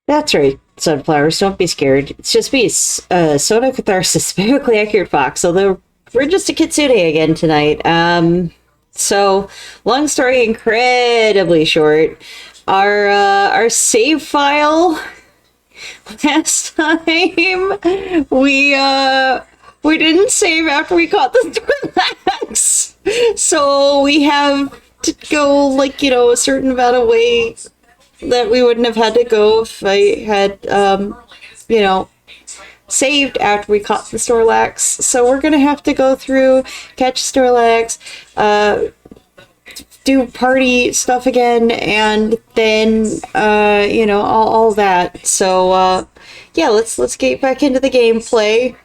That's right, sunflowers. Don't be scared. It's just me, Sona Catharsis, biblically accurate fox. Although we're just a Kitsune again tonight. So long story, incredibly short. Our save file last time we didn't save after we caught the Snorlax, so we have to go like a certain amount of way that we wouldn't have had to go if I had saved after we caught the Snorlax. So we're gonna have to go through, catch Snorlax, do party stuff again, and then all that. So yeah, let's get back into the gameplay.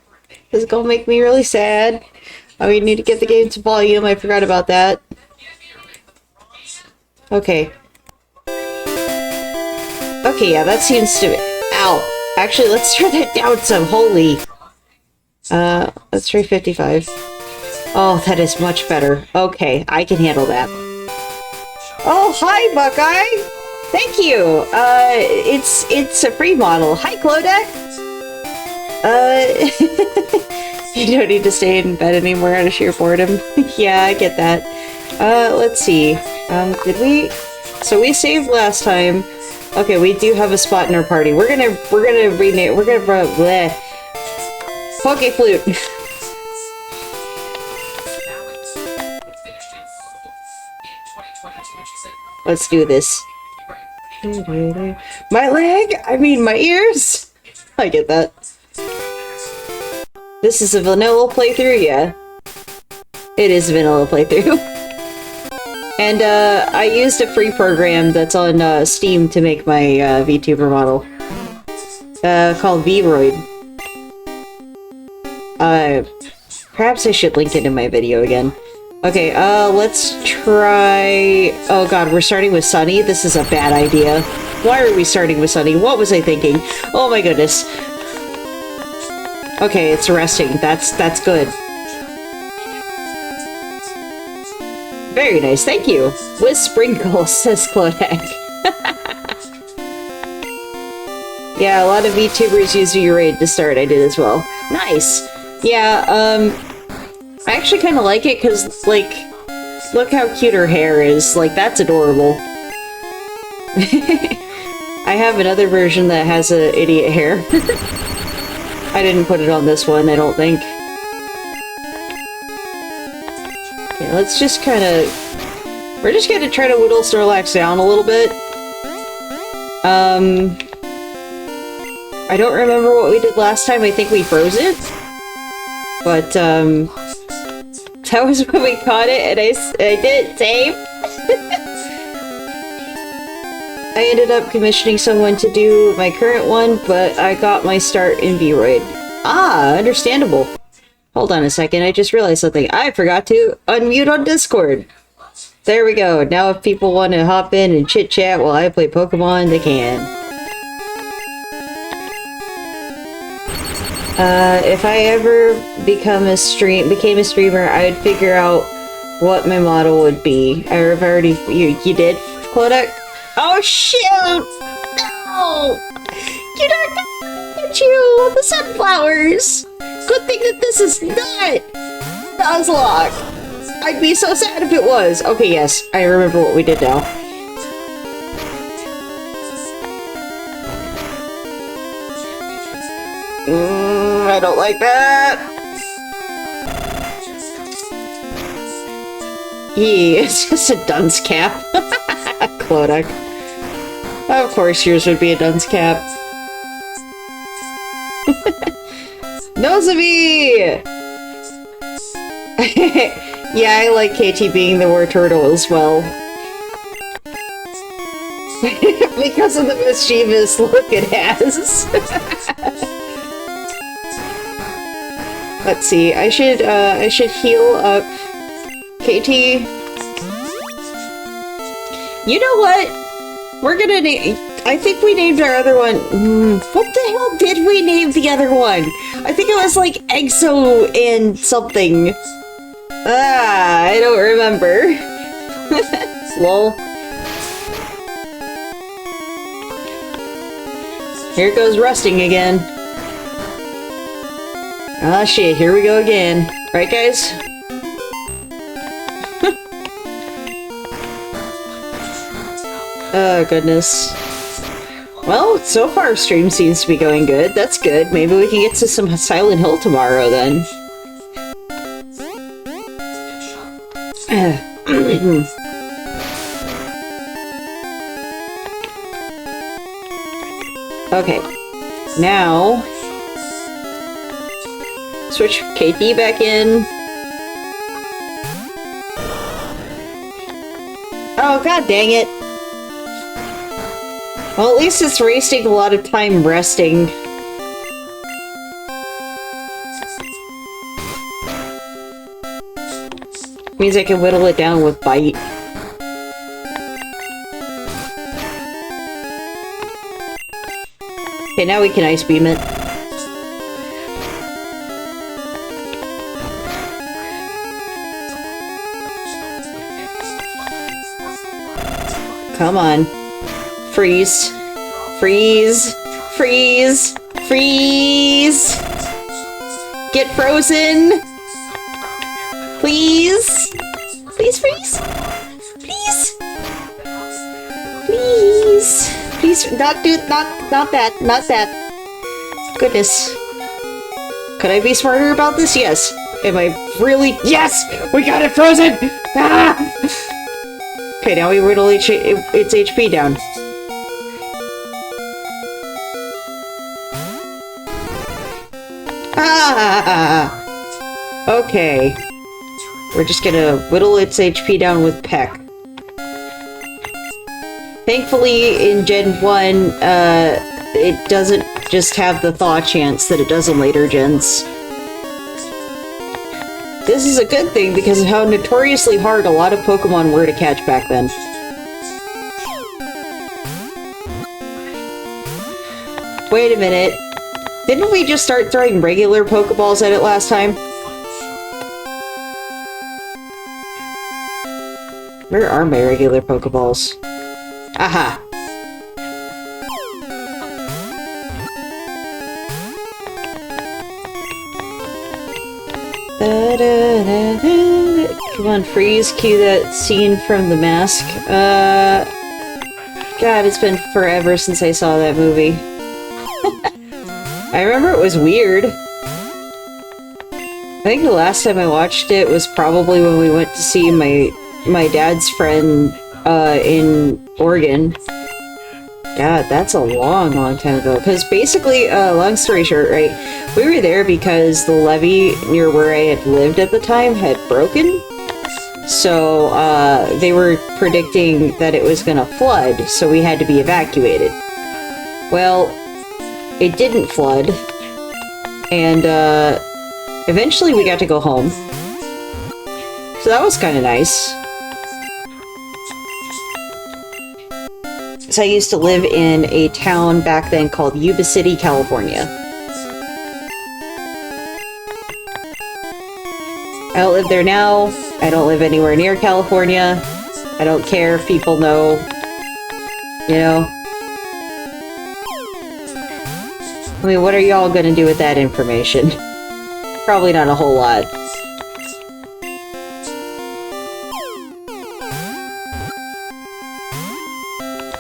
This is gonna make me really sad. We need to get the game to volume. I forgot about that. Okay. Okay, yeah, that seems to... Ow! Actually, let's turn that down some. Holy. Let's try 55. Oh, that is much better. Okay, I can handle that. Oh, hi, Buckeye! Thank you! It's a free model. Hi, Clodek! You don't need to stay in bed anymore out of sheer boredom. Yeah, I get that. Let's see. Did we... So we saved last time. Okay, we do have a spot in our party. We're gonna rename... We're gonna... Bleh. Poke Flute! Let's do this. My leg? I mean my ears? I get that. This is a vanilla playthrough? Yeah. It is a vanilla playthrough. And I used a free program that's on Steam to make my VTuber model. Called VRoid. Perhaps I should link it in my video again. Okay, let's try... Oh god, we're starting with Sunny? This is a bad idea. Why are we starting with Sunny? What was I thinking? Oh my goodness. Okay, it's resting. That's good. Very nice, thank you. With sprinkles, says Clodek. Yeah, a lot of VTubers use VRoid to start. I did as well. Nice. Yeah, I actually kind of like it because, like, look how cute her hair is. Like, that's adorable. I have another version that has a idiot hair. I didn't put it on this one, I don't think. Okay, let's just kind of... We're just gonna try to whittle Snorlax down a little bit. I don't remember what we did last time. I think we froze it. But, that was when we caught it, and I did save. I ended up commissioning someone to do my current one, but I got my start in VRoid. Ah, understandable. Hold on a second, I just realized something. I forgot to unmute on Discord. There we go. Now if people want to hop in and chit-chat while I play Pokemon, they can. If I ever became a streamer, I would figure out what my model would be. I've already... You did, Clodek? Oh, shoot! No! You're not gonna get you! The sunflowers! Good thing that this is not Nuzlocke! I'd be so sad if it was! Okay, yes, I remember what we did now. I don't like that! It's just a dunce cap. Clodek. Of course yours would be a dunce cap. Nozomi! Yeah, I like KT being the war turtle as well. Because of the mischievous look it has. Let's see, I should heal up KT. You know what? We're gonna name... I think we named our other one... what the hell did we name the other one? I think it was like Exo and something. Ah, I don't remember. Lol. Here goes rusting again. Ah, shit, here we go again. Right, guys? Oh, goodness. Well, so far stream seems to be going good. That's good. Maybe we can get to some Silent Hill tomorrow, then. Okay. Now... switch KT back in. Oh, god dang it. Well, at least it's wasting a lot of time resting. Means I can whittle it down with bite. Okay, now we can ice beam it. Come on. Freeze. Freeze. Freeze. Freeze. Get frozen. Please. Please freeze. Please. Please. Please. Not that. Not that. Goodness. Could I be smarter about this? Yes. Am I really? Yes! We got it frozen! Ah! Okay, now we whittle its HP down. Ah! Okay. We're just gonna whittle its HP down with Peck. Thankfully, in Gen 1, it doesn't just have the thaw chance that it does in later gens. This is a good thing because of how notoriously hard a lot of Pokemon were to catch back then. Wait a minute. Didn't we just start throwing regular Pokeballs at it last time? Where are my regular Pokeballs? Aha! Come on, freeze. Cue that scene from The Mask. God, it's been forever since I saw that movie. I remember it was weird. I think the last time I watched it was probably when we went to see my dad's friend in Oregon. God, that's a long, long time ago. Because basically, long story short, right, we were there because the levee near where I had lived at the time had broken. So, they were predicting that it was gonna flood, so we had to be evacuated. Well, it didn't flood, and, eventually we got to go home. So that was kind of nice. So I used to live in a town back then called Yuba City, California. I don't live there now. I don't live anywhere near California. I don't care if people know. You know? I mean, what are y'all gonna do with that information? Probably not a whole lot.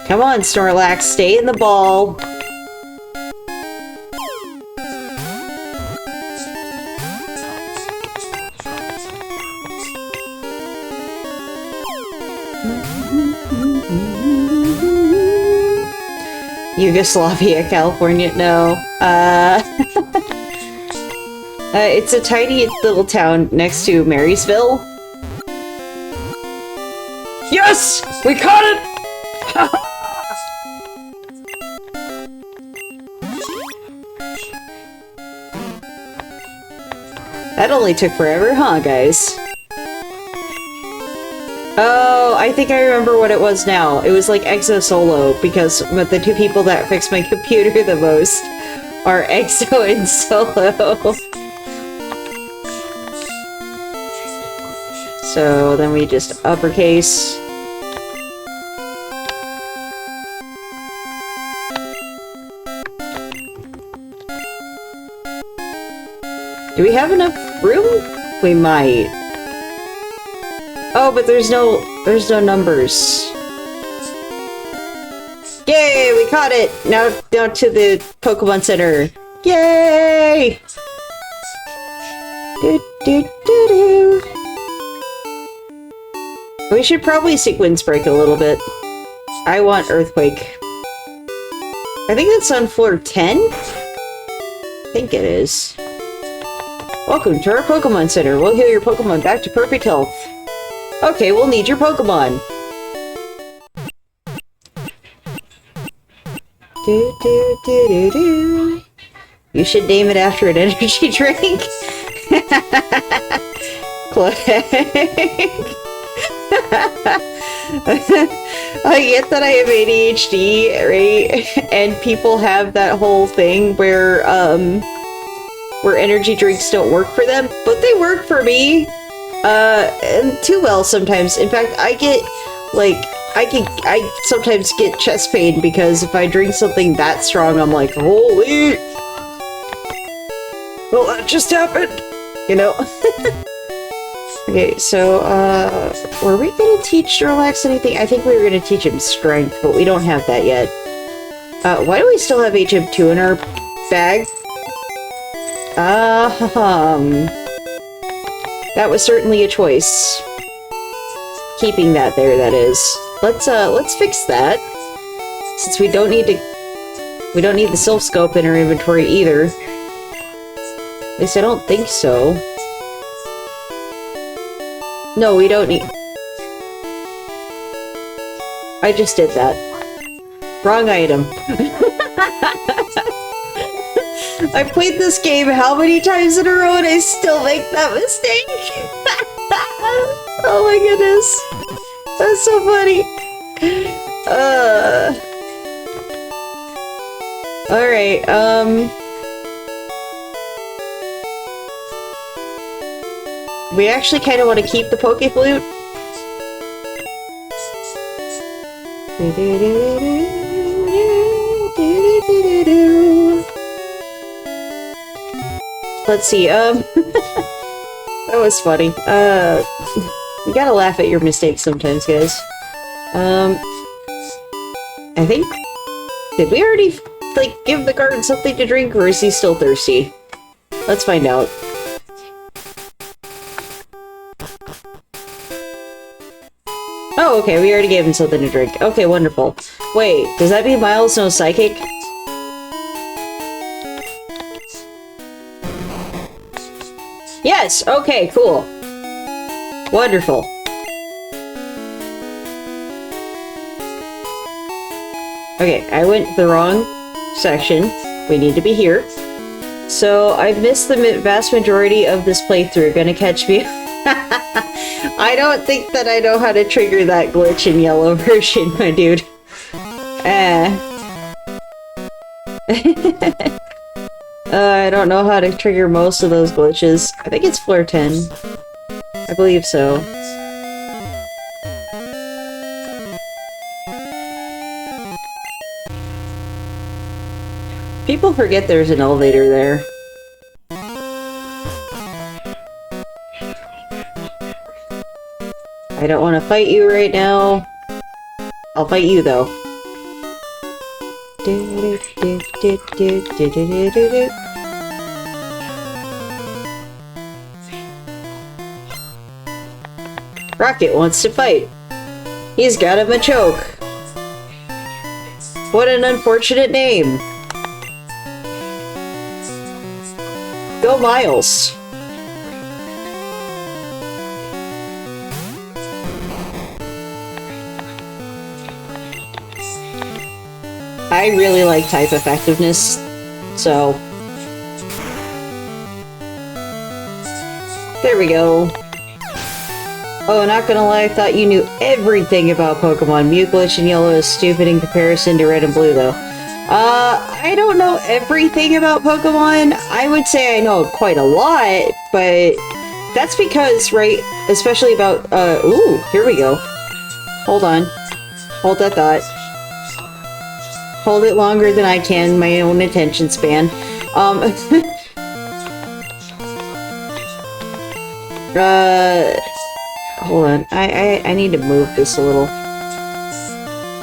Come on, Snorlax, stay in the ball. Yugoslavia, California, no. It's a tiny little town next to Marysville. Yes! We caught it! That only took forever, huh, guys? Oh, I think I remember what it was now. It was like Exo Solo, because the two people that fix my computer the most are Exo and Solo. So then we just uppercase. Do we have enough room? We might. Oh, but there's no numbers. Yay, we caught it! Now to the Pokemon Center. Yay! We should probably sequence break a little bit. I want Earthquake. I think that's on floor 10? I think it is. Welcome to our Pokemon Center. We'll heal your Pokemon back to perfect health. Okay, we'll need your Pokemon. You should name it after an energy drink. I get that I have ADHD, right? And people have that whole thing where energy drinks don't work for them, but they work for me. And too well sometimes. In fact, I sometimes get chest pain because if I drink something that strong, I'm like, holy! Well, that just happened! You know? Okay, so, were we gonna teach Snorlax anything? I think we were gonna teach him Strength, but we don't have that yet. Why do we still have HM2 in our bag? That was certainly a choice. Keeping that there, that is. Let's fix that. Since we don't need the Silph Scope in our inventory either. At least I don't think so. No, we don't need... I just did that. Wrong item. I played this game how many times in a row and I still make that mistake? Oh my goodness. That's so funny. Alright, we actually kind of want to keep the Pokeflute. Let's see, that was funny. You gotta laugh at your mistakes sometimes, guys. I think... Did we already, like, give the guard something to drink, or is he still thirsty? Let's find out. Oh, okay, we already gave him something to drink. Okay, wonderful. Wait, does that mean Miles knows Psychic? Yes! Okay, cool. Wonderful. Okay, I went the wrong section. We need to be here. So, I've missed the vast majority of this playthrough. Gonna catch me. I don't think that I know how to trigger that glitch in yellow version, my dude. I don't know how to trigger most of those glitches. I think it's floor 10. I believe so. People forget there's an elevator there. I don't want to fight you right now. I'll fight you though. Rocket wants to fight. He's got him a choke. What an unfortunate name. Go Miles. I really like type effectiveness, so... There we go. Oh, not gonna lie, I thought you knew everything about Pokemon. Mew Glitch in Yellow is stupid in comparison to Red and Blue, though. I don't know everything about Pokemon. I would say I know quite a lot, but that's because, right, especially about, ooh, here we go. Hold on. Hold that thought. Hold it longer than I can, my own attention span. Hold on. I need to move this a little.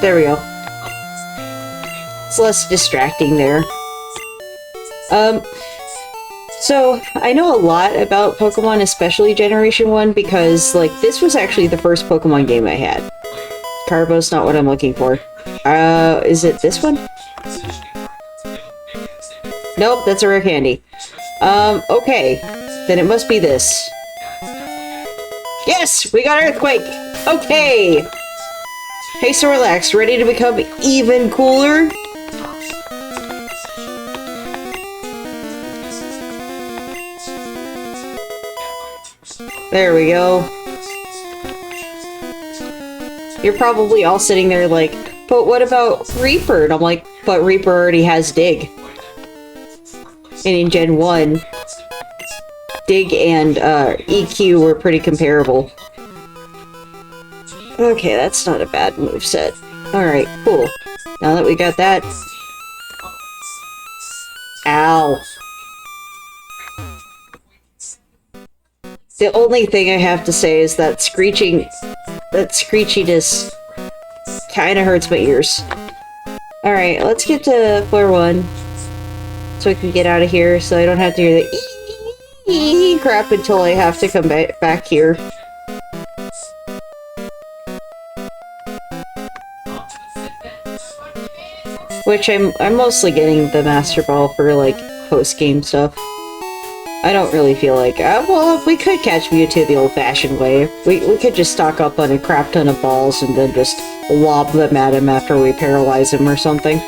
There we go. It's less distracting there. So, I know a lot about Pokemon, especially Generation 1, because, like, this was actually the first Pokemon game I had. Carbo's not what I'm looking for. Is it this one? Nope, that's a rare candy. Okay. Then it must be this. Yes! We got Earthquake! Okay! Hey, Snorlax, ready to become even cooler? There we go. You're probably all sitting there like, but what about Reaper? And I'm like, but Reaper already has Dig. And in Gen 1, Dig and EQ were pretty comparable. Okay, that's not a bad moveset. Alright, cool. Now that we got that... Ow. The only thing I have to say is that screechiness kinda hurts my ears. Alright, let's get to floor 1. So I can get out of here, so I don't have to hear the ee crap until I have to come back here. Which I'm mostly getting the Master Ball for, like, post-game stuff. I don't really feel like... well, we could catch Mewtwo the old-fashioned way. We could just stock up on a crap ton of balls and then just lob them at him after we paralyze him or something.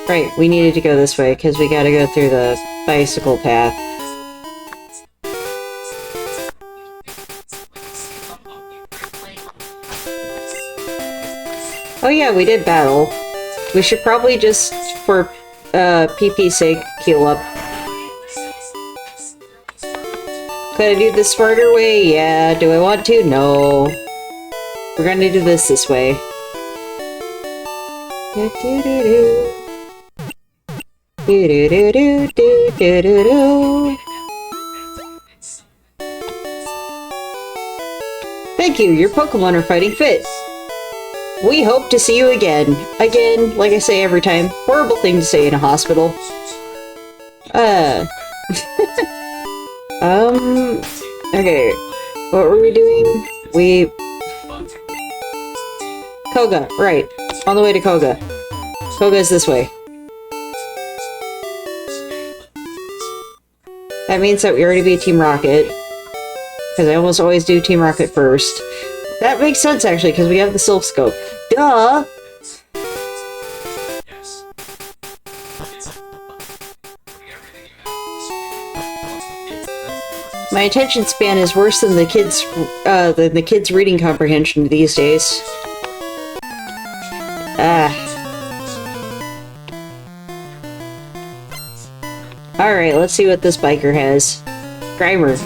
Right, we needed to go this way, because we gotta go through the bicycle path. Oh yeah, we did battle. We should probably just, for PP's sake, heal up. Could I do this smarter way? Yeah. Do I want to? No. We're gonna do this way. Thank you, your Pokemon are fighting fit. We hope to see you again. Again, like I say every time, horrible thing to say in a hospital. Okay. What were we doing? Koga, right. On the way to Koga. Koga is this way. That means that we already beat Team Rocket. Because I almost always do Team Rocket first. That makes sense, actually, because we have the Silph Scope. Duh! My attention span is worse than the kids' reading comprehension these days. Alright, let's see what this biker has. Grimer.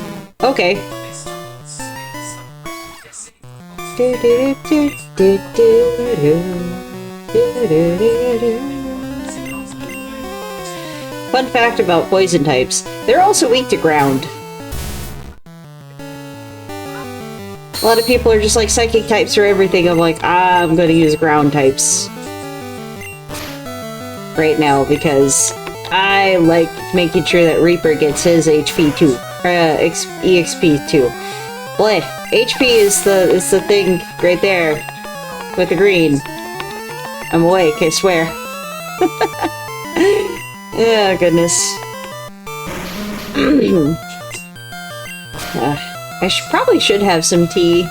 Okay. Fun fact about poison types. They're also weak to ground. A lot of people are just like, psychic types are everything. I'm like, I'm gonna use ground types right now because I like making sure that Reaper gets his HP too. EXP too. Boy, HP is the thing right there with the green. I'm awake, I swear. Oh, goodness. I probably should have some tea.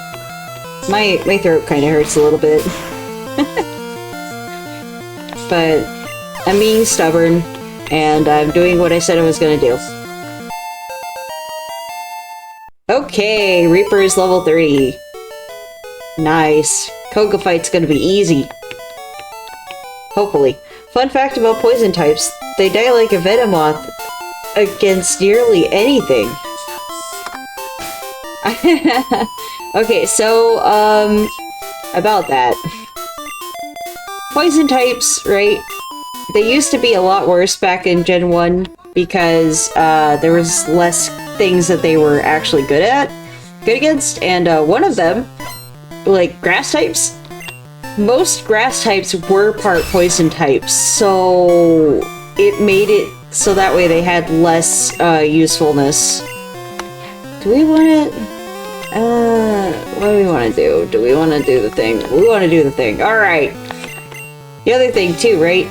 My throat kind of hurts a little bit. But I'm being stubborn, and I'm doing what I said I was gonna do. Okay, Reaper is level 30. Nice. Koga fight's gonna be easy. Hopefully. Fun fact about poison types, they die like a Venomoth against nearly anything. Okay, so, about that. Poison types, right? They used to be a lot worse back in Gen 1, because there was less things that they were actually good against, and one of them, like grass types, most grass types were part poison types, so it made it so that way they had less usefulness. Do we want to... what do we want to do? Do we want to do the thing? We want to do the thing. Alright. The other thing too, right?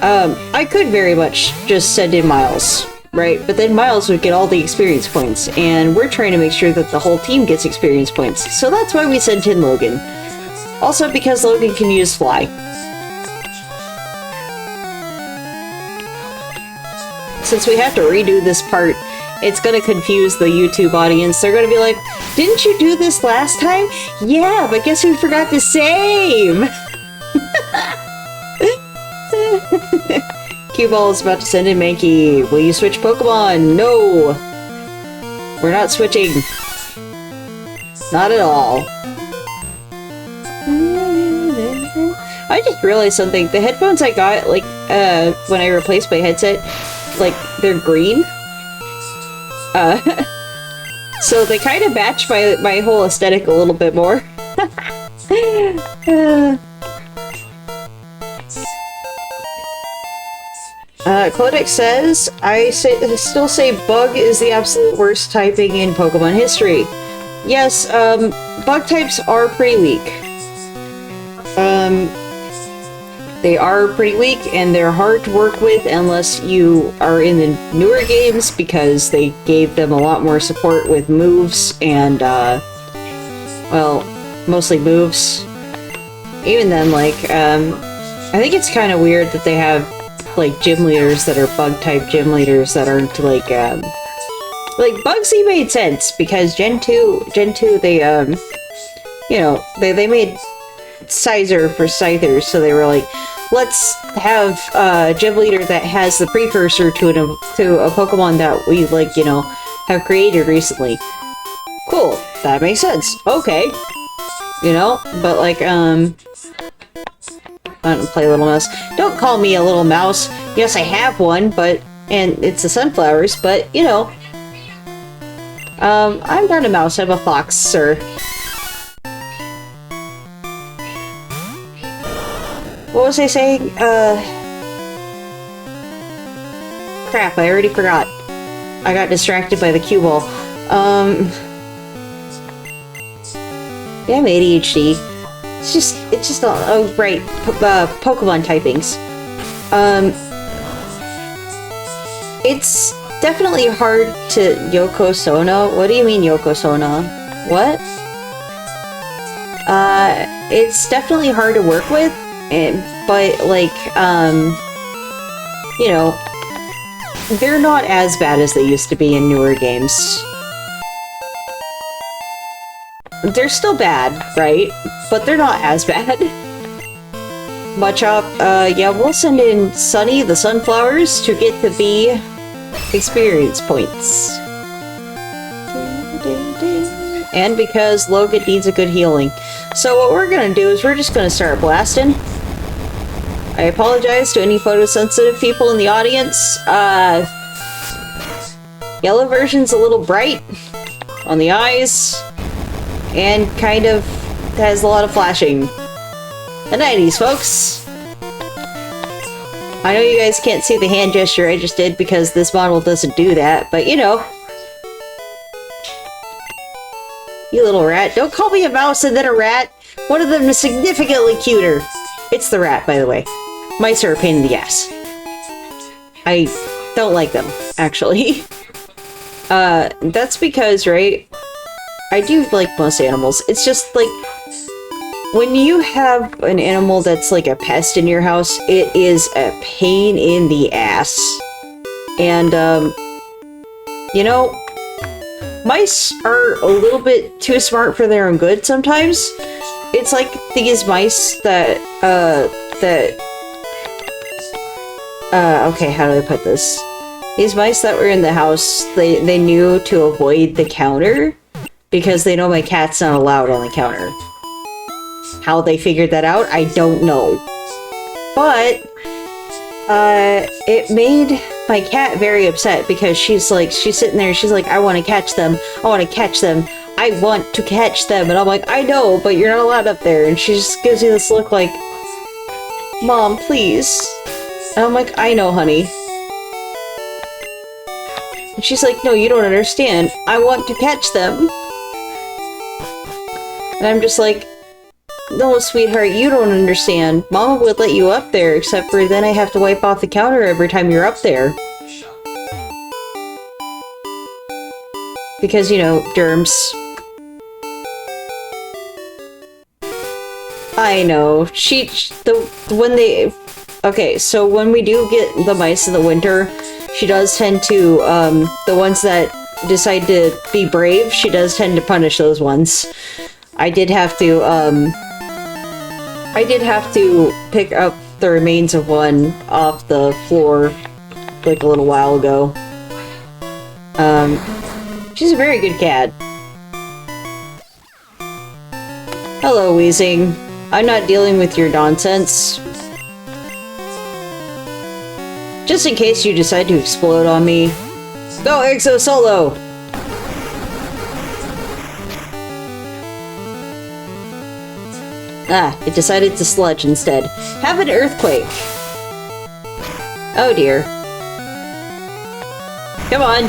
I could very much just send in Miles, right? But then Miles would get all the experience points, and we're trying to make sure that the whole team gets experience points. So that's why we sent in Logan. Also because Logan can use Fly. Since we have to redo this part, it's gonna confuse the YouTube audience. They're gonna be like, didn't you do this last time? Yeah, but guess who forgot to save? Cue-Ball is about to send in Mankey. Will you switch Pokemon? No! We're not switching. Not at all. I just realized something. The headphones I got, like, when I replaced my headset, like, they're green. So they kind of match my whole aesthetic a little bit more. Codex says, I still say Bug is the absolute worst typing in Pokemon history. Yes, Bug types are pretty weak. They are pretty weak, and they're hard to work with unless you are in the newer games, because they gave them a lot more support with moves and, well, mostly moves. Even then, like, I think it's kind of weird that they have, like, gym leaders that are Bug-type gym leaders that aren't, like, Bugsy made sense, because Gen 2, they, you know, they made Cinsere for Scythers, so they were like, let's have a gym leader that has the precursor to a Pokemon that we, like, you know, have created recently. Cool, that makes sense. Okay. You know, but like, I don't play Little Mouse. Don't call me a little mouse. Yes, I have one, but, and it's the sunflowers, but, you know, I'm not a mouse, I'm a fox, sir. What was I saying? Crap, I already forgot. I got distracted by the cue ball. Damn ADHD. It's just, oh, right, Pokemon typings. It's definitely hard to Yokozuna. What do you mean Yokozuna? What? It's definitely hard to work with. But, like, you know, they're not as bad as they used to be in newer games. They're still bad, right? But they're not as bad. Machop, yeah, we'll send in Sunny the Sunflowers to get the B experience points. And because Logan needs a good healing. So what we're gonna do is we're just gonna start blasting. I apologize to any photosensitive people in the audience. Yellow version's a little bright on the eyes, and kind of has a lot of flashing. The 90s, folks! I know you guys can't see the hand gesture I just did because this model doesn't do that, but you know. You little rat. Don't call me a mouse and then a rat! One of them is significantly cuter! It's the rat, by the way. Mice are a pain in the ass. I don't like them, actually. That's because, right? I do like most animals. It's just, like, when you have an animal that's like a pest in your house, it is a pain in the ass. And, you know, mice are a little bit too smart for their own good sometimes. It's like these mice that, okay, how do I put this? These mice that were in the house, they knew to avoid the counter because they know my cat's not allowed on the counter. How they figured that out, I don't know. But, it made my cat very upset because she's sitting there, she's like, I want to catch them, I want to catch them, I want to catch them, and I'm like, I know, but you're not allowed up there, and she just gives you this look like, Mom, please. And I'm like, I know, honey. And she's like, no, you don't understand, I want to catch them. And I'm just like, no, sweetheart, you don't understand. Mama would let you up there, except for then I have to wipe off the counter every time you're up there. Because, you know, germs. I know. Okay, so when we do get the mice in the winter, she does tend to, the ones that decide to be brave, she does tend to punish those ones. I did have to pick up the remains of one off the floor like a little while ago. She's a very good cat. Hello, Wheezing. I'm not dealing with your nonsense. Just in case you decide to explode on me. Go Exo Solo! Ah, it decided to sludge instead. Have an earthquake! Oh dear. Come on!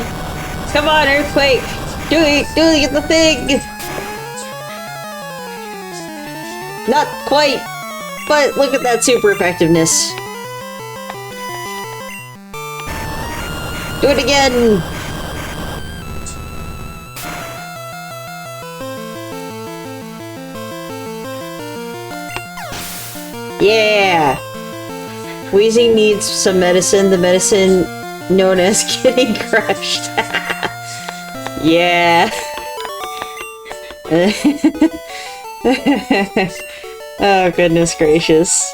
Come on, earthquake! Do the thing! Not quite! But look at that super effectiveness. Do it again! Yeah! Wheezy needs some medicine, the medicine known as getting crushed. Yeah! Oh, goodness gracious.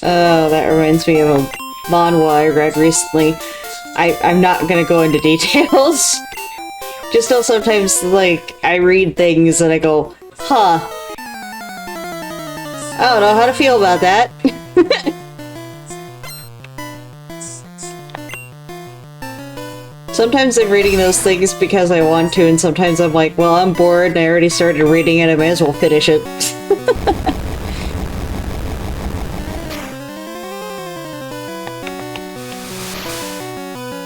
Oh, that reminds me of a manhwa I read recently. I'm not gonna go into details. Just know sometimes, like, I read things and I go, huh. I don't know how to feel about that. Sometimes I'm reading those things because I want to, and sometimes I'm like, well, I'm bored and I already started reading it, I might as well finish it.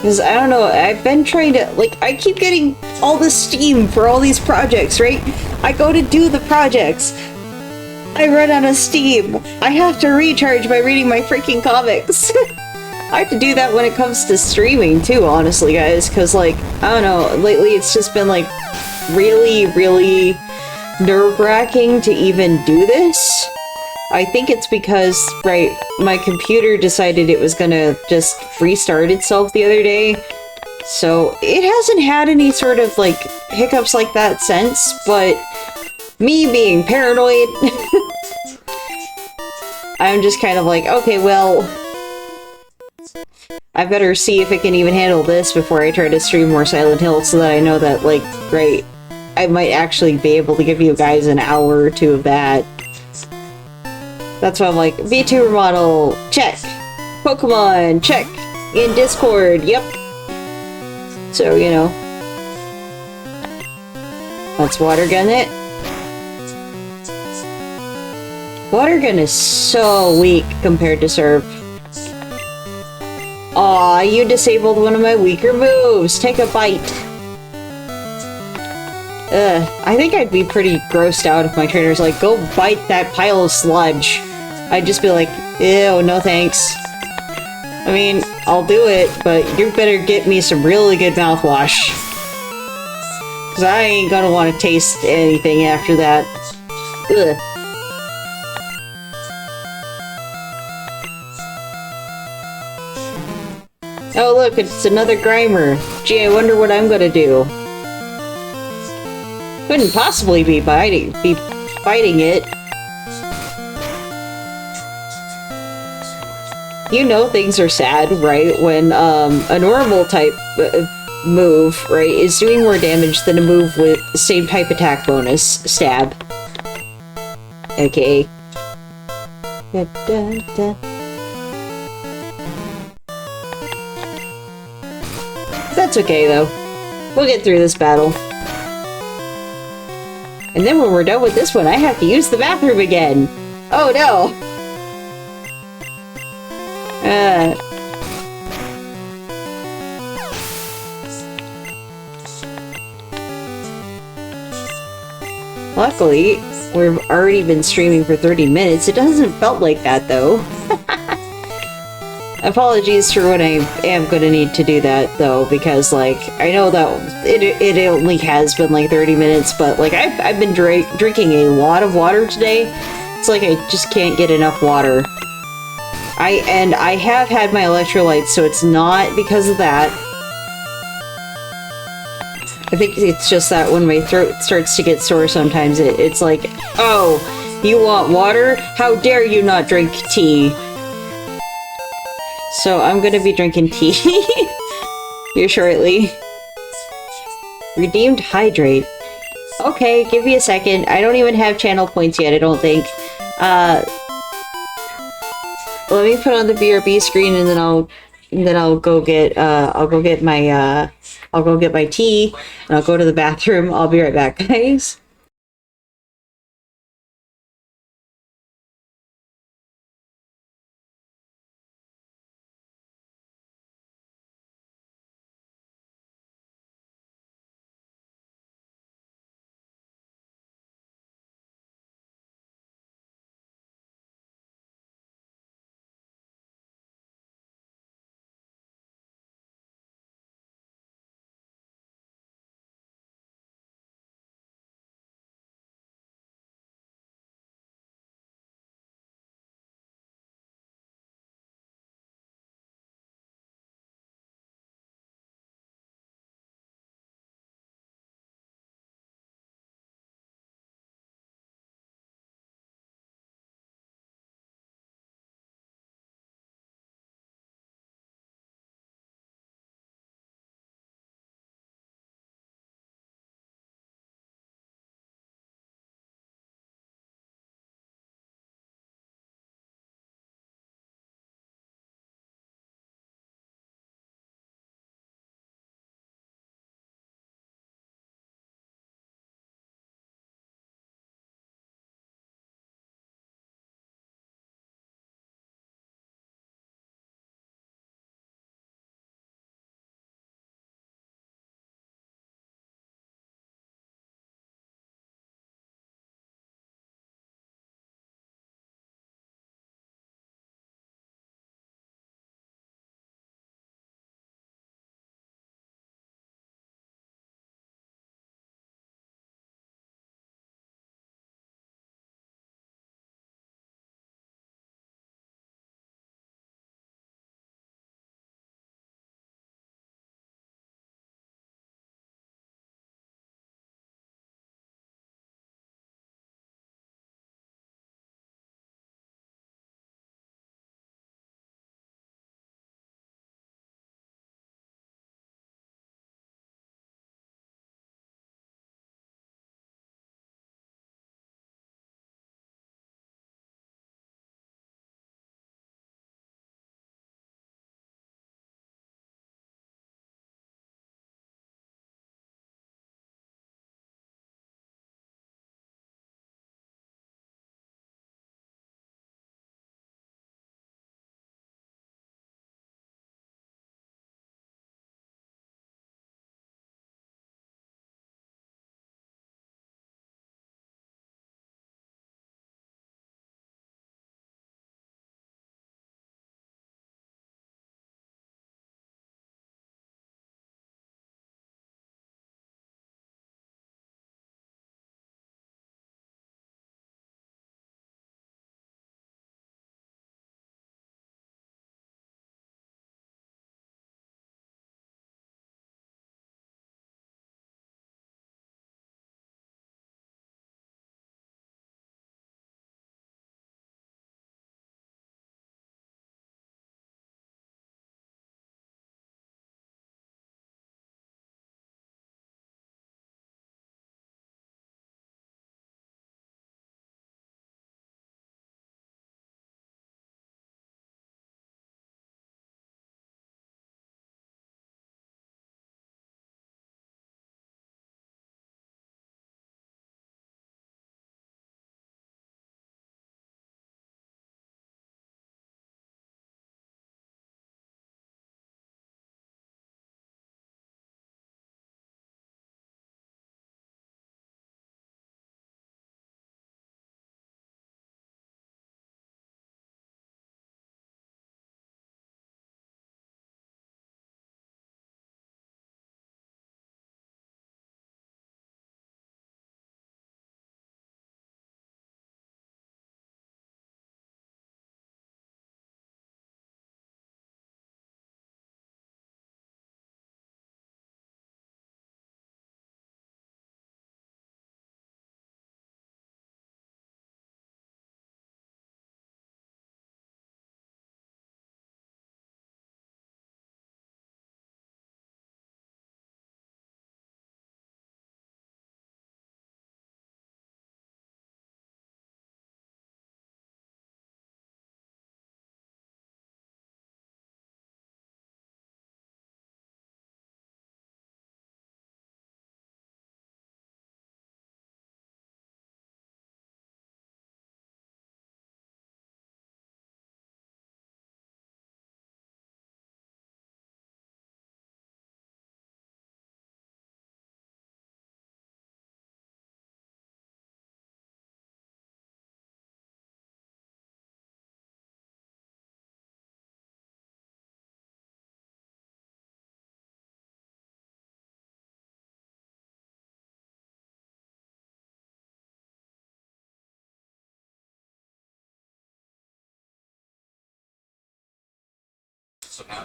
Because, I don't know, I've been trying to, like, I keep getting all this steam for all these projects, right? I go to do the projects. I run out of steam. I have to recharge by reading my freaking comics. I have to do that when it comes to streaming too, honestly, guys, because, like, I don't know, lately it's just been, like, really, really nerve-wracking to even do this. I think it's because, right, my computer decided it was gonna just restart itself the other day, so it hasn't had any sort of, like, hiccups like that since, but me being paranoid, I'm just kind of like, okay, well, I better see if it can even handle this before I try to stream more Silent Hill so that I know that, like, right, I might actually be able to give you guys an hour or two of that. That's why I'm like, VTuber model, check. Pokemon, check. In Discord, yep. So, you know. Let's water gun it. Water gun is so weak compared to Surf. Aw, you disabled one of my weaker moves. Take a bite. I think I'd be pretty grossed out if my trainer's like, go bite that pile of sludge. I'd just be like, ew, no thanks. I mean, I'll do it, but you better get me some really good mouthwash. Because I ain't gonna want to taste anything after that. Ugh. Oh look, it's another Grimer. Gee, I wonder what I'm gonna do. Couldn't possibly be fighting it. You know things are sad, right? When a normal type move, right, is doing more damage than a move with the same type attack bonus, stab. Okay. Da, da, da. That's okay, though. We'll get through this battle. And then when we're done with this one, I have to use the bathroom again. Oh, no. Luckily, we've already been streaming for 30 minutes. It doesn't felt like that, though. Apologies for when I am going to need to do that, though, because, like, I know that it only has been, like, 30 minutes, but, like, I've been drinking a lot of water today. It's like I just can't get enough water. And I have had my electrolytes, so it's not because of that. I think it's just that when my throat starts to get sore sometimes, it's like, oh, you want water? How dare you not drink tea? So I'm gonna be drinking tea here shortly. Redeemed hydrate. Okay, give me a second. I don't even have channel points yet, I don't think. Let me put on the BRB screen and then I'll go get my tea and I'll go to the bathroom. I'll be right back, guys.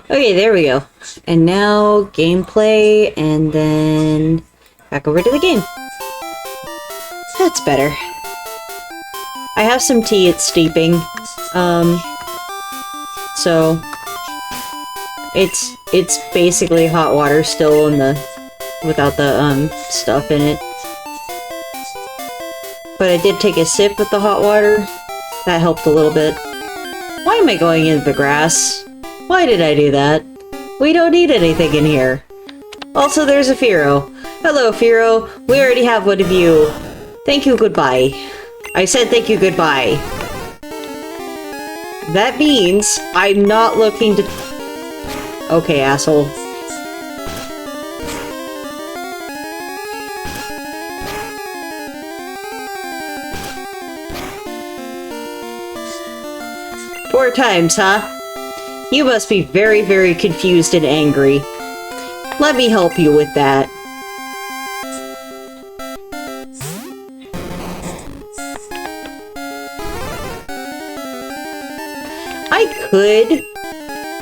Okay, there we go. And now gameplay, and then back over to the game. That's better. I have some tea, it's steeping. So it's basically hot water still in the without the stuff in it. But I did take a sip with the hot water. That helped a little bit. Why am I going into the grass? Why did I do that? We don't need anything in here. Also, there's a Firo. Hello, Firo. We already have one of you. Thank you, goodbye. I said thank you, goodbye. That means I'm not looking to... Okay, asshole. Four times, huh? You must be very, very confused and angry. Let me help you with that. I could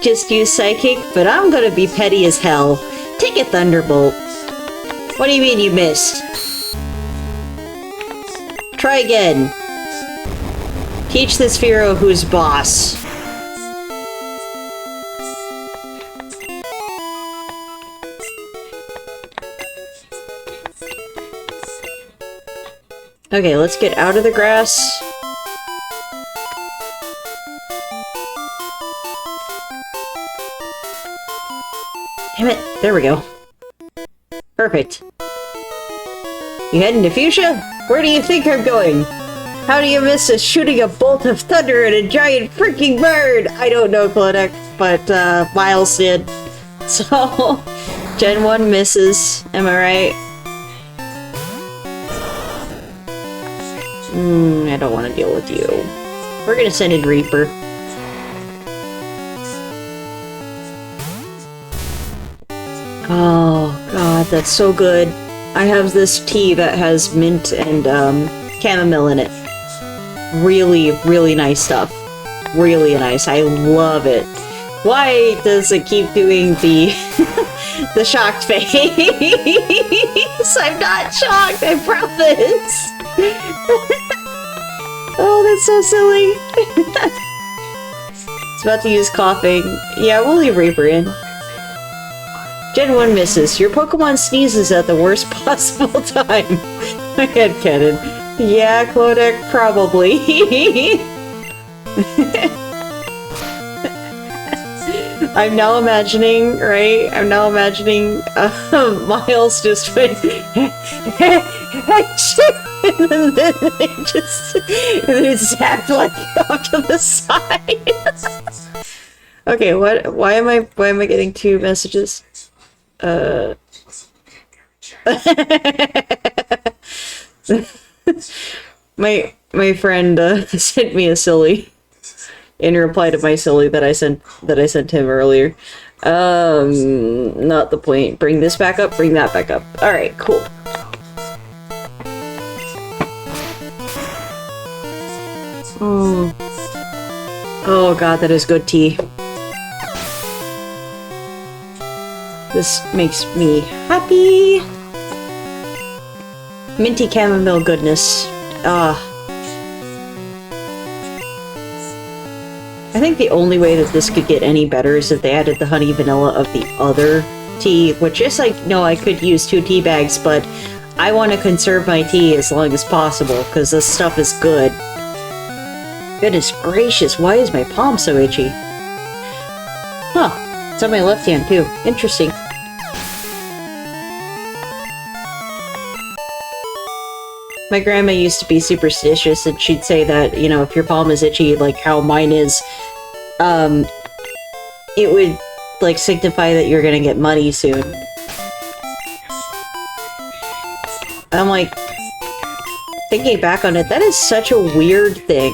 just use Psychic, but I'm gonna be petty as hell. Take a Thunderbolt. What do you mean you missed? Try again. Teach this Firo who's boss. Okay, let's get out of the grass. Damn it, there we go. Perfect. You heading to Fuchsia? Where do you think I'm going? How do you miss us shooting a bolt of thunder at a giant freaking bird? I don't know, Clodek, but Miles did. So, Gen 1 misses, am I right? I don't want to deal with you. We're gonna send in Reaper. Oh god, that's so good. I have this tea that has mint and chamomile in it. Really, really nice stuff. Really nice. I love it. Why does it keep doing the the shocked face? I'm not shocked, I promise. Oh, that's so silly. It's about to use coughing. Yeah, we'll leave Reaper in. Gen 1 misses. Your Pokemon sneezes at the worst possible time. My headcanon. Yeah, Clodek, probably. I'm now imagining, right? I'm now imagining Miles just went and then it zapped like off to the side. Okay, why am I getting two messages? My friend sent me a silly in reply to my silly that I sent him earlier. Not the point. Bring this back up, bring that back up. Alright, cool. Oh god, that is good tea. This makes me happy. Minty chamomile goodness. I think the only way that this could get any better is if they added the honey vanilla of the other tea, which is like, no, I could use 2 tea bags, but I want to conserve my tea as long as possible, because this stuff is good. Goodness gracious, why is my palm so itchy? Huh, it's on my left hand too. Interesting. My grandma used to be superstitious, and she'd say that, you know, if your palm is itchy, like how mine is, it would, like, signify that you're gonna get money soon. I'm like, thinking back on it, that is such a weird thing.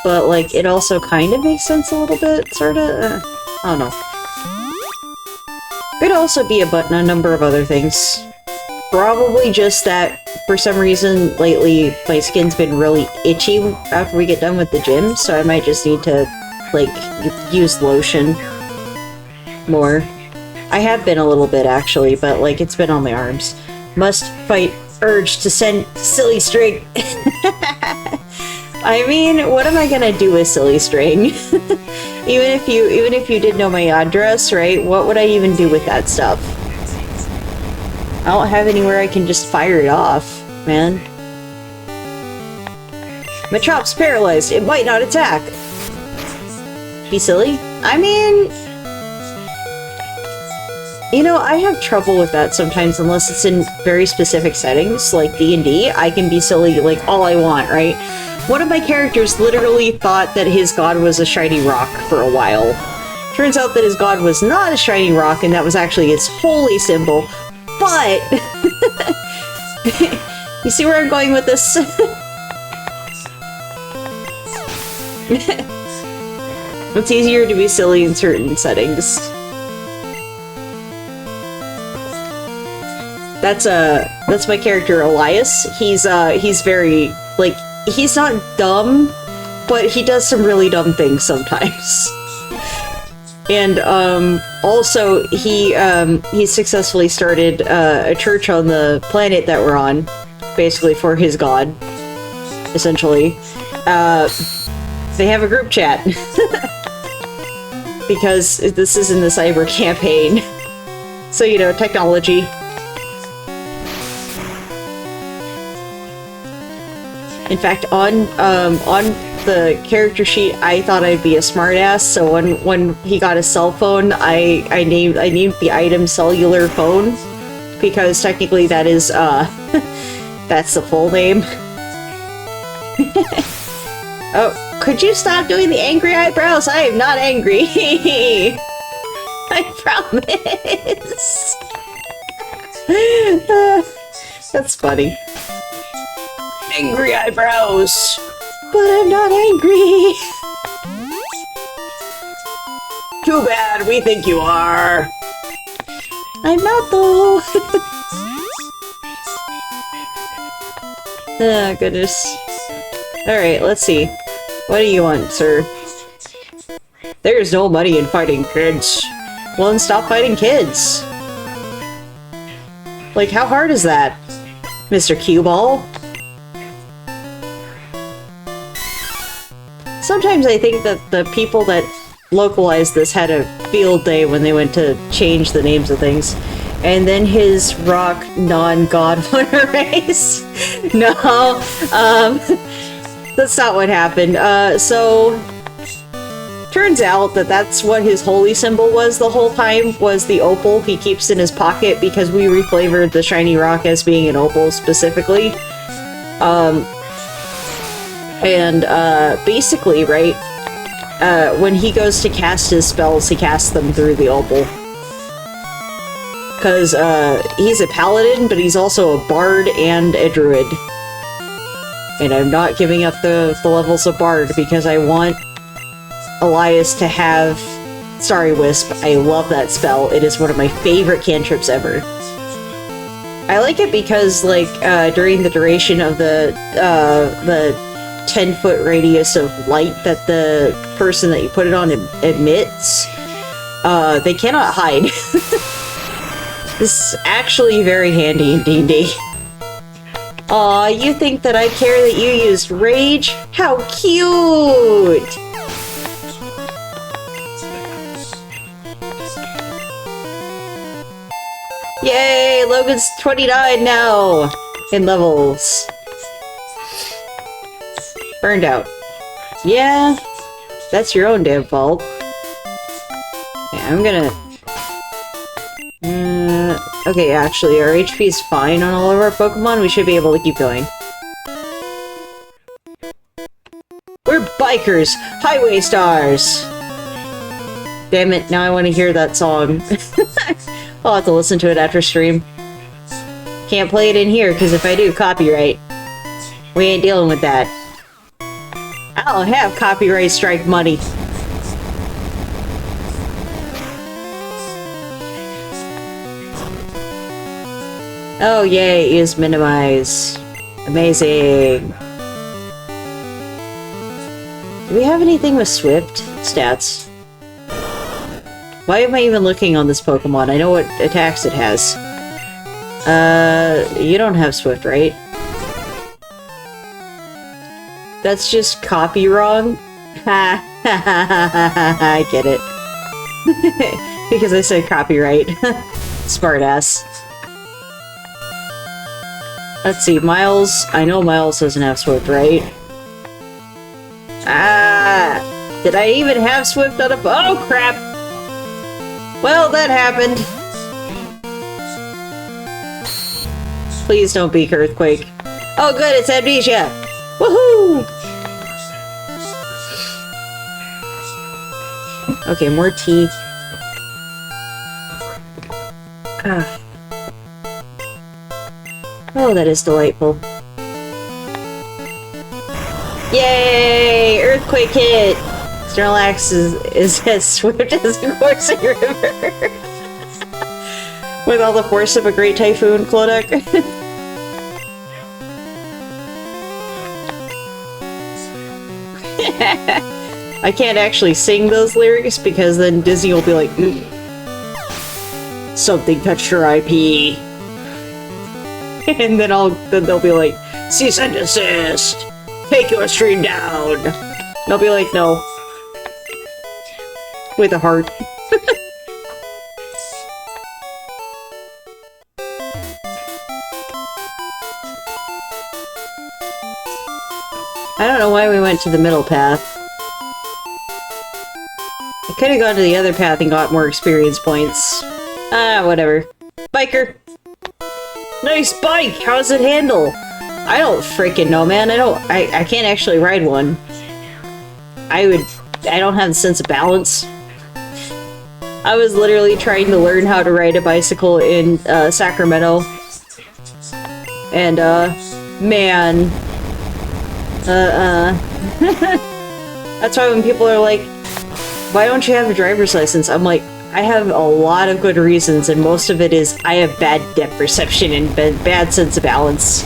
But, like, it also kind of makes sense a little bit, sorta. I don't know. Could also be a number of other things. Probably just that, for some reason, lately, my skin's been really itchy after we get done with the gym, so I might just need to, like, use lotion. more. I have been a little bit, actually, but, like, it's been on my arms. Must fight urge to send silly string. I mean, what am I gonna do with silly string? even if you did know my address, right? What would I even do with that stuff? I don't have anywhere I can just fire it off, man. My chop's paralyzed. It might not attack. Be silly? I mean... You know, I have trouble with that sometimes unless it's in very specific settings, like D&D. I can be silly, like, all I want, right? One of my characters literally thought that his god was a shiny rock for a while. Turns out that his god was not a shiny rock, and that was actually his holy symbol. But... you see where I'm going with this? It's easier to be silly in certain settings. That's my character Elias. He's very, like, he's not dumb, but he does some really dumb things sometimes. And, also, he successfully started, a church on the planet that we're on, basically for his god, essentially. They have a group chat. Because this is in the cyber campaign. So, you know, technology. In fact, on the character sheet, I thought I'd be a smartass. So when he got a cell phone, I named the item cellular phone, because technically that is that's the full name. Oh, could you stop doing the angry eyebrows? I am not angry. I promise. That's funny. Angry eyebrows. But I'm not angry. Too bad, we think you are. I'm not, though. Oh, goodness. Alright, let's see. What do you want, sir? There's no money in fighting kids. Well, then stop fighting kids. Like, how hard is that, Mr. Cueball? Sometimes I think that the people that localized this had a field day when they went to change the names of things. And then his rock non-god won a race. No, that's not what happened. So, turns out that that's what his holy symbol was the whole time, was the opal he keeps in his pocket, because we reflavored the shiny rock as being an opal specifically. Basically, right, when he goes to cast his spells, he casts them through the opal. Because, he's a paladin, but he's also a bard and a druid. And I'm not giving up the levels of bard, because I want Elias to have Starry Wisp. I love that spell. It is one of my favorite cantrips ever. I like it because, like, during the duration of the 10-foot radius of light that the person that you put it on emits, they cannot hide. This is actually very handy in D&D. Aw, you think that I care that you used rage? How cute! Yay! Logan's 29 now! In levels. Burned out. Yeah, that's your own damn fault. Yeah, I'm gonna... okay, actually, our HP is fine on all of our Pokemon. We should be able to keep going. We're bikers! Highway stars! Damn it, now I want to hear that song. I'll have to listen to it after stream. Can't play it in here, because if I do, copyright. We ain't dealing with that. I don't have copyright strike money. Oh yay, is minimize. Amazing. Do we have anything with Swift stats? Why am I even looking on this Pokemon? I know what attacks it has. You don't have Swift, right? That's just copy wrong? Ha ha ha ha ha, I get it. Because I said copyright. Smartass. Let's see, Miles. I know Miles doesn't have Swift, right? Ah! Did I even have Swift on a... Oh, crap! Well, that happened. Please don't be Earthquake. Oh, good, it's Amnesia! Woohoo! Okay, more tea. Ah. Oh, that is delightful. Yay! Earthquake hit! Snorlax is as swift as a coursing river. With all the force of a great typhoon, Clodagh. I can't actually sing those lyrics because then Disney will be like, something touched your IP. And then they'll be like, cease and desist! Take your stream down! And I'll be like, no. With a heart. I don't know why we went to the middle path. I could have gone to the other path and got more experience points. Ah, whatever. Biker! Nice bike! How's it handle? I don't freaking know, man. I can't actually ride one. I don't have the sense of balance. I was literally trying to learn how to ride a bicycle in Sacramento. And, man. That's why when people are like, why don't you have a driver's license? I'm like, I have a lot of good reasons, and most of it is I have bad depth perception and bad sense of balance.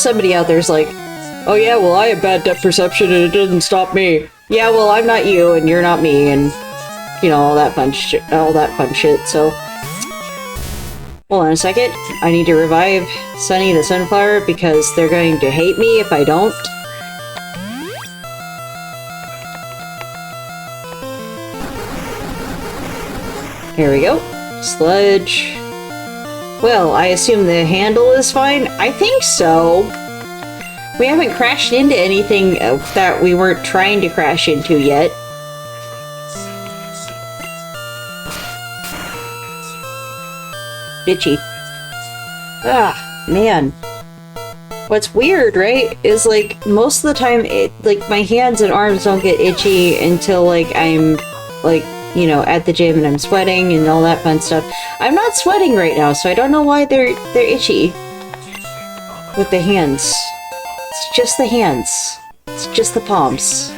Somebody out there's like, oh yeah, well I have bad depth perception and it doesn't stop me. Yeah, well I'm not you and you're not me and, you know, all that fun shit, so... Hold on a second. I need to revive Sunny the Sunflower because they're going to hate me if I don't. Here we go. Sludge. Well, I assume the handle is fine? I think so. We haven't crashed into anything that we weren't trying to crash into yet. Itchy. Ah, man. What's weird, right, is like most of the time like my hands and arms don't get itchy until like I'm like, you know, at the gym and I'm sweating and all that fun stuff. I'm not sweating right now, so I don't know why they're itchy with the hands. It's just the hands. It's just the palms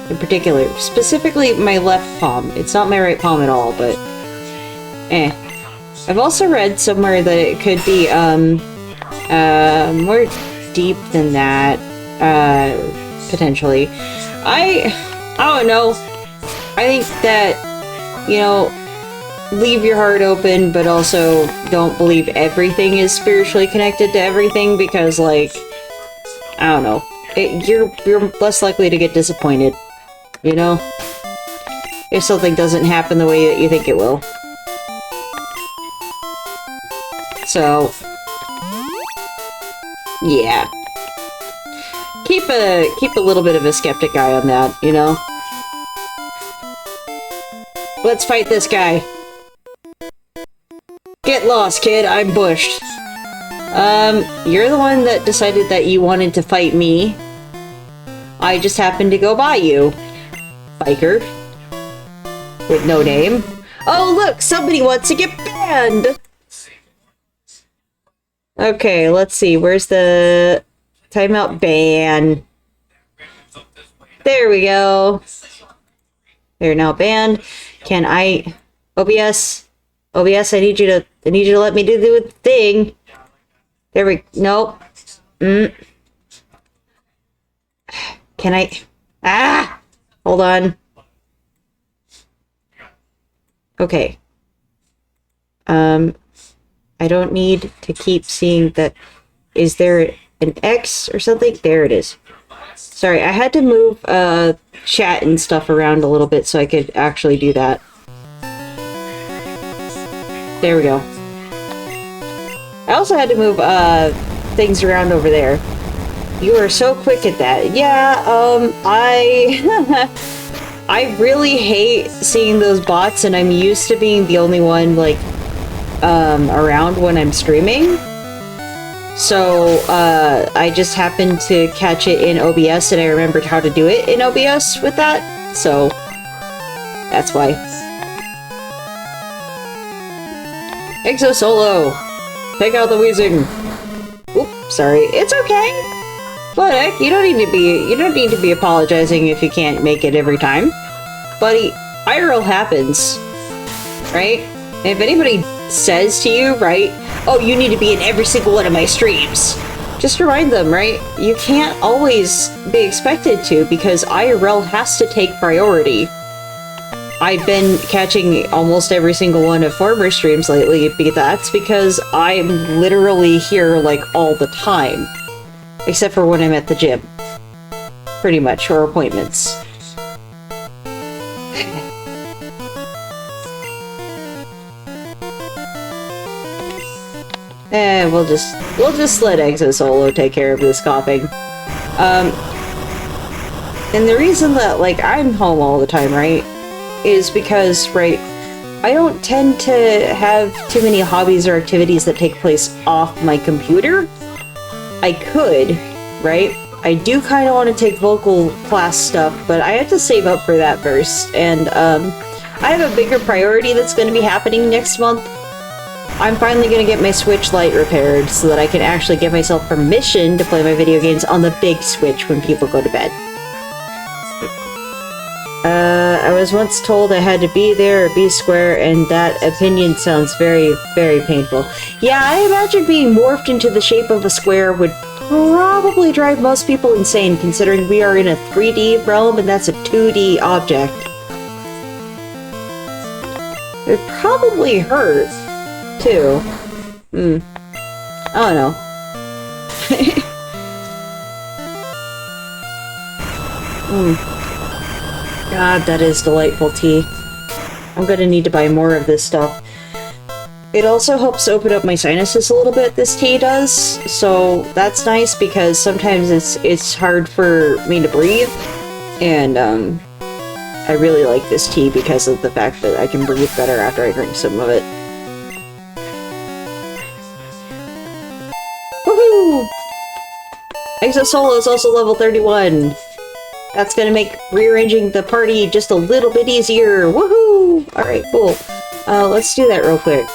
in particular. Specifically my left palm. It's not my right palm at all, but eh. I've also read somewhere that it could be, more deep than that, potentially. I don't know. I think that, you know, leave your heart open, but also don't believe everything is spiritually connected to everything, because, like, I don't know. You're less likely to get disappointed, you know? If something doesn't happen the way that you think it will. So, yeah. Keep a little bit of a skeptic eye on that, you know? Let's fight this guy. Get lost, kid. I'm bushed. You're the one that decided that you wanted to fight me. I just happened to go by you. Biker. With no name. Oh, look! Somebody wants to get banned! Okay, let's see. Where's the timeout ban? There we go. They're now banned. Can I... OBS? OBS, I need you to let me do the thing. There we... Nope. Can I... Ah! Hold on. Okay. I don't need to keep seeing that. Is there an X or something? There it is. Sorry, I had to move chat and stuff around a little bit so I could actually do that. There we go. I also had to move things around over there. You are so quick at that. Yeah, I really hate seeing those bots, and I'm used to being the only one, like, around when I'm streaming. So, I just happened to catch it in OBS, and I remembered how to do it in OBS with that, so that's why. Exo Solo! Take out the wheezing! Oop, sorry. It's okay! But heck, you don't need to be apologizing if you can't make it every time. Buddy, IRL happens. Right? And if anybody says to you, right, oh, you need to be in every single one of my streams, just remind them, right? You can't always be expected to, because IRL has to take priority. I've been catching almost every single one of former streams lately, but that's because I'm literally here, like, all the time. Except for when I'm at the gym. Pretty much, or appointments. We'll just let Exo Solo take care of this coughing. And the reason that, like, I'm home all the time, right, is because, right, I don't tend to have too many hobbies or activities that take place off my computer. I could, right? I do kind of want to take vocal class stuff, but I have to save up for that first, and I have a bigger priority that's going to be happening next month. I'm finally going to get my Switch Lite repaired so that I can actually give myself permission to play my video games on the big Switch when people go to bed. I was once told I had to be there or be square, and that opinion sounds very, very painful. Yeah, I imagine being morphed into the shape of a square would probably drive most people insane, considering we are in a 3D realm and that's a 2D object. It would probably hurt, too. I don't know. God, that is delightful tea. I'm gonna need to buy more of this stuff. It also helps open up my sinuses a little bit, this tea does, so that's nice because sometimes it's hard for me to breathe, and I really like this tea because of the fact that I can breathe better after I drink some of it. Woohoo! Exo Solo is also level 31. That's gonna make rearranging the party just a little bit easier. Woohoo! Alright, cool. Let's do that real quick.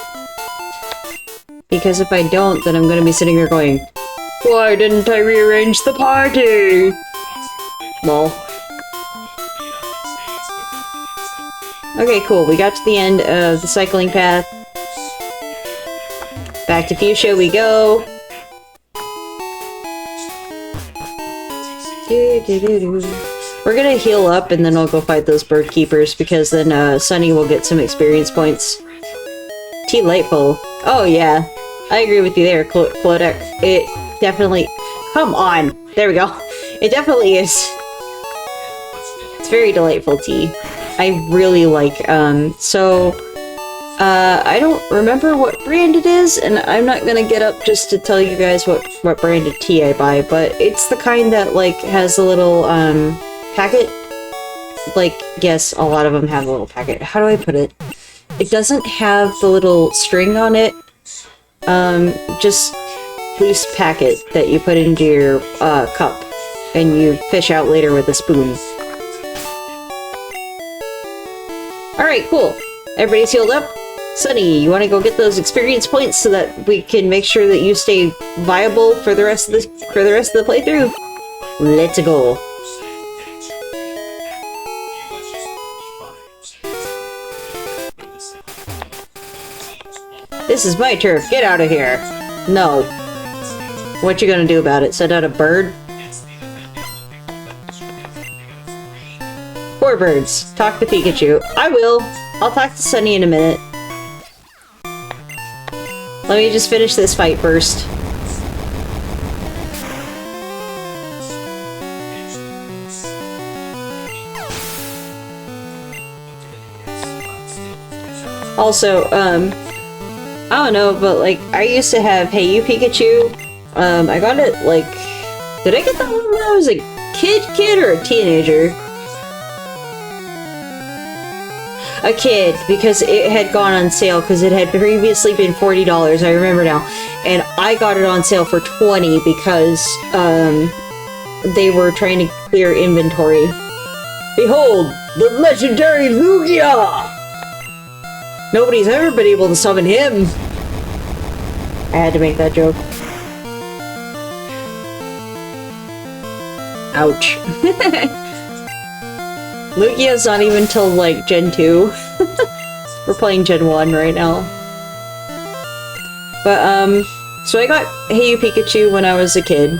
Because if I don't, then I'm gonna be sitting there going, why didn't I rearrange the party? Lol. Okay, cool. We got to the end of the cycling path. Back to Fuchsia we go. We're gonna heal up and then I'll go fight those bird keepers because then Sunny will get some experience points. Delightful. Oh yeah, I agree with you there, Clodek. It definitely... Come on! There we go. It definitely is. It's very delightful tea. I really like, I don't remember what brand it is, and I'm not gonna get up just to tell you guys what brand of tea I buy, but it's the kind that, like, has a little, packet. Like, yes, a lot of them have a little packet. How do I put it? It doesn't have the little string on it. Just loose packet that you put into your, cup, and you fish out later with a spoon. Alright, cool. Everybody's healed up? Sunny, you want to go get those experience points so that we can make sure that you stay viable for the rest of the playthrough? Let's go. This is my turf. Get out of here. No. What you gonna do about it? Send out a bird? Poor birds. Talk to Pikachu. I will. I'll talk to Sunny in a minute. Let me just finish this fight first. Also, I don't know, but like, I used to have Hey You Pikachu. I got it, like, did I get that one when I was a kid or a teenager? A kid, because it had gone on sale, because it had previously been $40, I remember now. And I got it on sale for $20 because, they were trying to clear inventory. Behold, the legendary Lugia! Nobody's ever been able to summon him! I had to make that joke. Ouch. Lugia's not even till, like, Gen 2. We're playing Gen 1 right now. But, so I got Hey You Pikachu when I was a kid.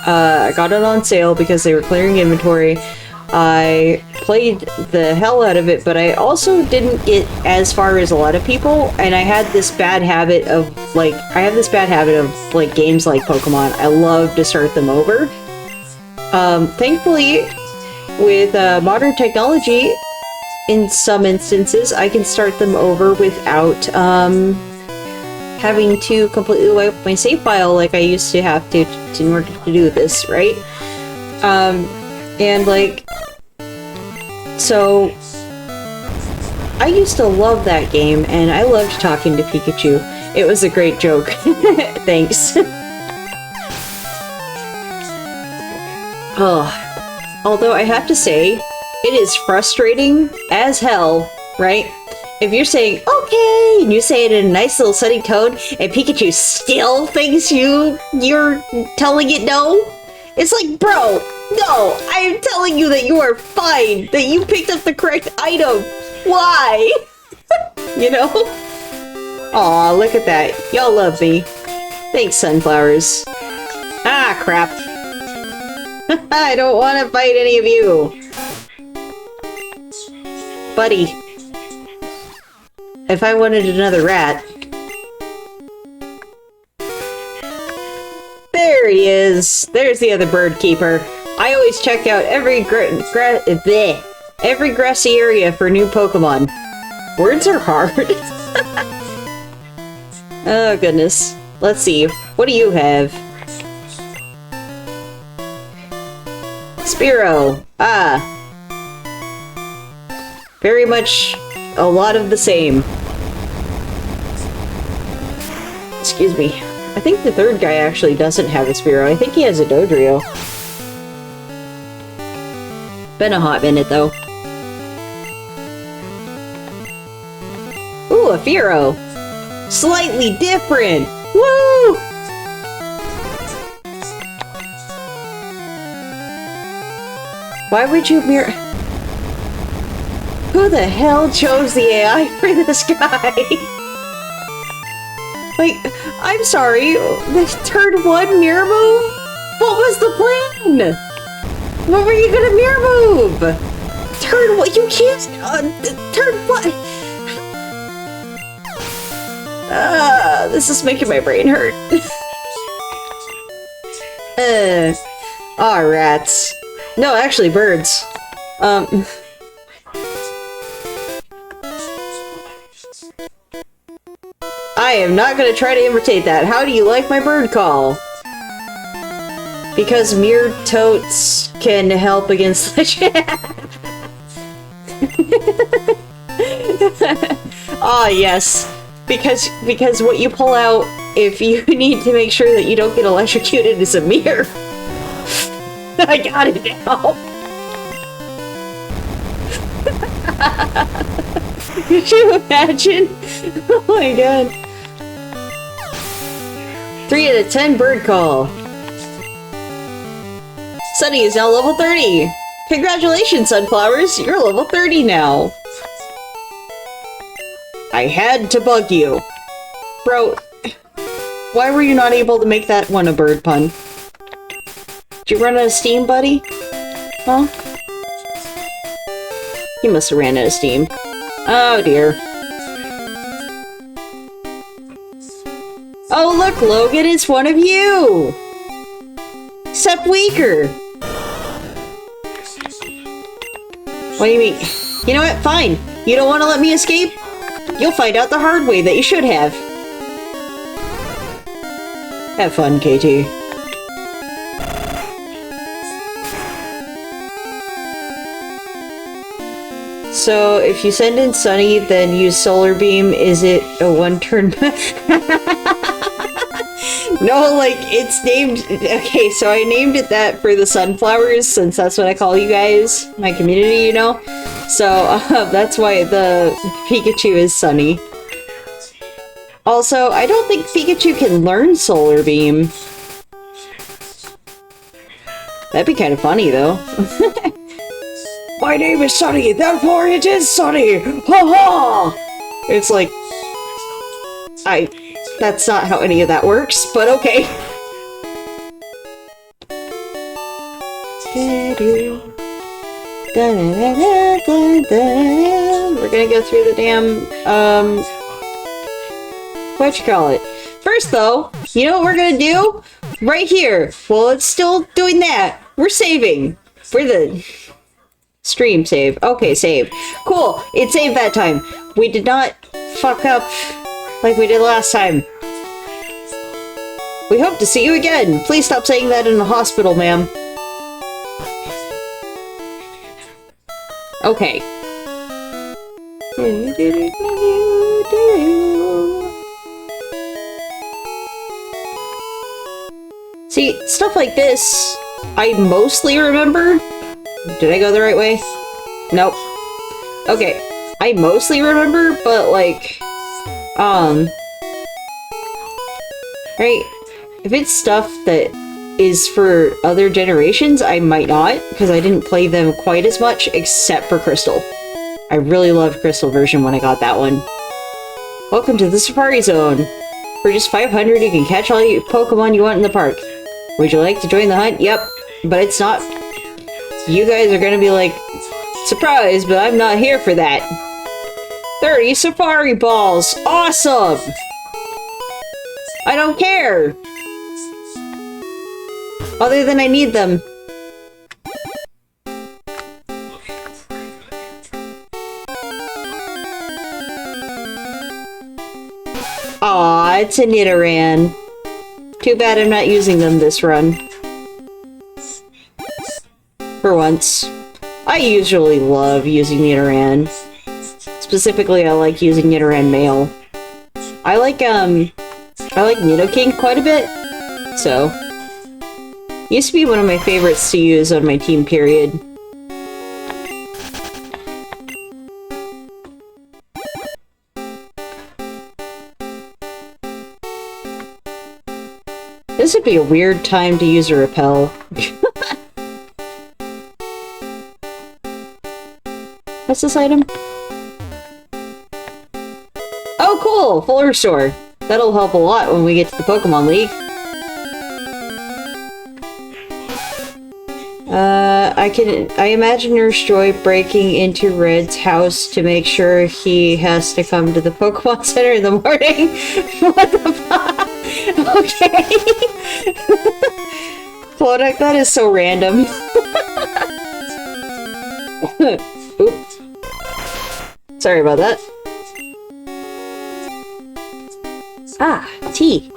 I got it on sale because they were clearing inventory. I played the hell out of it, but I also didn't get as far as a lot of people, and I had this bad habit of, like, games like Pokemon. I love to start them over. Thankfully, with modern technology, in some instances, I can start them over without having to completely wipe my save file like I used to have to in order to do this, right? And like, so I used to love that game, and I loved talking to Pikachu. It was a great joke. Thanks. Oh, although I have to say, it is frustrating as hell, right? If you're saying, okay, and you say it in a nice little sunny tone, and Pikachu still thinks you're telling it no, it's like, bro, no, I am telling you that you are fine, that you picked up the correct item. Why? You know? Aw, look at that. Y'all love me. Thanks, sunflowers. Ah, crap. I don't want to fight any of you. Buddy. If I wanted another rat. There he is. There's the other bird keeper. I always check out every grassy area for new Pokemon. Words are hard. Oh goodness. Let's see. What do you have? Spearow. Ah. Very much a lot of the same. Excuse me. I think the third guy actually doesn't have a Spearow. I think he has a Dodrio. Been a hot minute, though. Ooh, a Fearow! Slightly different! Woo! Why would you mirror... Who the hell chose the AI for this guy? Like, I'm sorry, the turn 1 mirror move? What was the plan? What were you gonna mirror move? Turn 1, you can't, turn 1. This is making my brain hurt. Aw, rats. No, actually, birds. I am not gonna try to imitate that. How do you like my bird call? Because mirror totes can help against the Ah, yes. Because what you pull out if you need to make sure that you don't get electrocuted is a mirror. I got it now. Could you imagine? Oh my god. 3 out of 10 bird call. Sunny is now level 30. Congratulations, sunflowers. You're level 30 now. I had to bug you. Bro, why were you not able to make that one a bird pun? Did you run out of steam, buddy? Huh? He must have ran out of steam. Oh dear. Oh look, Logan, it's one of you! Except weaker. What do you mean? You know what? Fine. You don't want to let me escape? You'll find out the hard way that you should have. Have fun, KT. So, if you send in Sunny, then use Solar Beam, is it a one-turn? No, like, it's named... Okay, so I named it that for the sunflowers, since that's what I call you guys, my community, you know? So, that's why the Pikachu is Sunny. Also, I don't think Pikachu can learn Solar Beam. That'd be kind of funny, though. My name is Sunny, therefore it is Sunny! Ha ha! It's like... That's not how any of that works, but okay. We're gonna go through the damn, what you call it? First though, you know what we're gonna do? Right here. Well, it's still doing that. We're saving. For the stream save. Okay, save. Cool. It saved that time. We did not fuck up like we did last time. We hope to see you again. Please stop saying that in the hospital, ma'am. Okay. See, stuff like this, I mostly remember. Did I go the right way? Nope. Okay. I mostly remember, but like, right? If it's stuff that is for other generations, I might not, because I didn't play them quite as much, except for Crystal. I really loved Crystal version when I got that one. Welcome to the Safari Zone. For just 500, you can catch all your Pokemon you want in the park. Would you like to join the hunt? Yep, but it's not... You guys are gonna be like, surprise, but I'm not here for that. 30 Safari Balls! Awesome! I don't care! Other than I need them. Aw, it's a Nidoran. Too bad I'm not using them this run. For once. I usually love using Nidoran. Specifically, I like using Nidoran male. I like Nidoking quite a bit, so... Used to be one of my favorites to use on my team, period. This would be a weird time to use a repel. What's this item? Oh, cool! Full restore. That'll help a lot when we get to the Pokemon League. I imagine Nurse Joy breaking into Red's house to make sure he has to come to the Pokemon Center in the morning. What the fuck? Okay. Kodak, that is so random. Oops. Sorry about that. Ah, tea.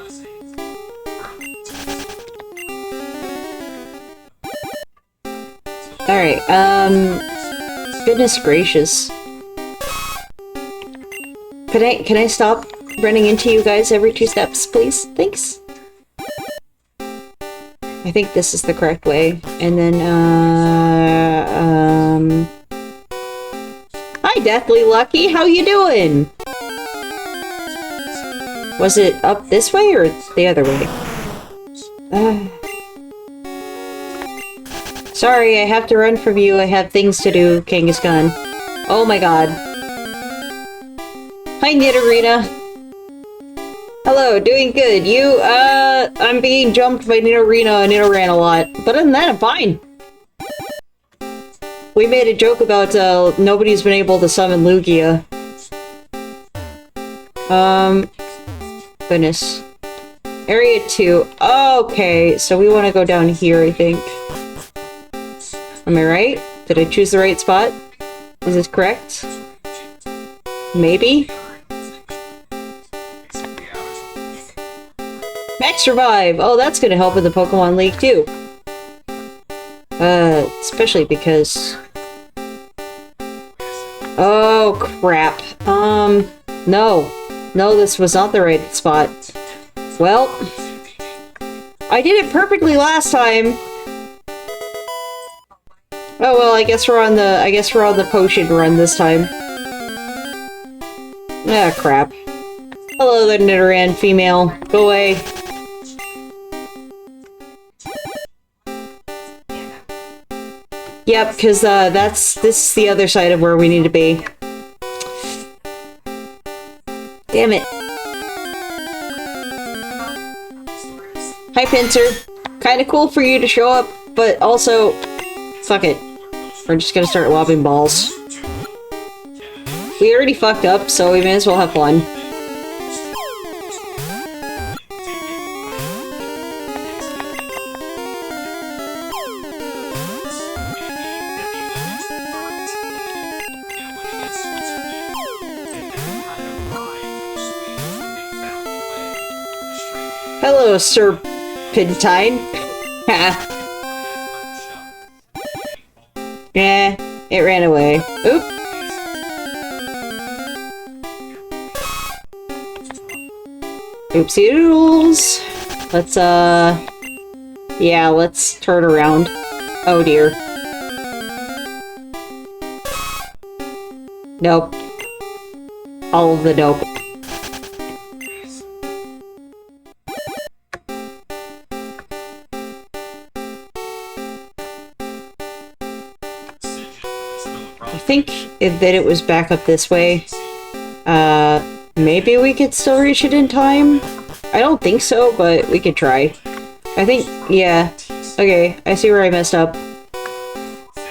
Alright, goodness gracious. Can I stop running into you guys every 2 steps, please? Thanks. I think this is the correct way. And then, Hi, Deathly Lucky, how you doing? Was it up this way or the other way? Sorry, I have to run from you. I have things to do, Kangaskhan. Oh my god. Hi, Nidorina. Hello, doing good. You, I'm being jumped by Nidorina and Nidoran a lot. But other than that, I'm fine. We made a joke about nobody's been able to summon Lugia. Goodness. Area 2. Okay, so we want to go down here, I think. Am I right? Did I choose the right spot? Is this correct? Maybe? Max Revive! Oh, that's gonna help with the Pokemon League, too. Especially because... Oh, crap. No. No, this was not the right spot. Well... I did it perfectly last time! Oh well, I guess we're on the potion run this time. Ah, crap. Hello there, Nidoran, female. Go away. Yep, because this is the other side of where we need to be. Damn it. Hi, Pinsir. Kinda cool for you to show up, but also... Fuck it. We're just gonna start lobbing balls. We already fucked up, so we may as well have fun. Hello, Serpentine. Yeah, it ran away. Oop. Oopsie doodles. Let's, yeah, let's turn around. Oh dear. Nope. All of the nope. I think that it was back up this way. Maybe we could still reach it in time? I don't think so, but we could try. I think, yeah. Okay, I see where I messed up.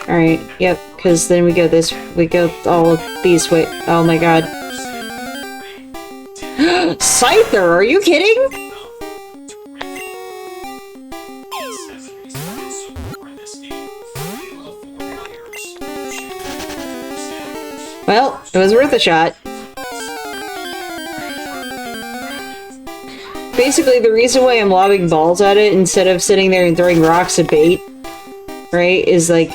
Alright, yep, because then we go all of these way. Oh my god. Scyther, are you kidding? Well, it was worth a shot. Basically, the reason why I'm lobbing balls at it instead of sitting there and throwing rocks at bait, right, is like,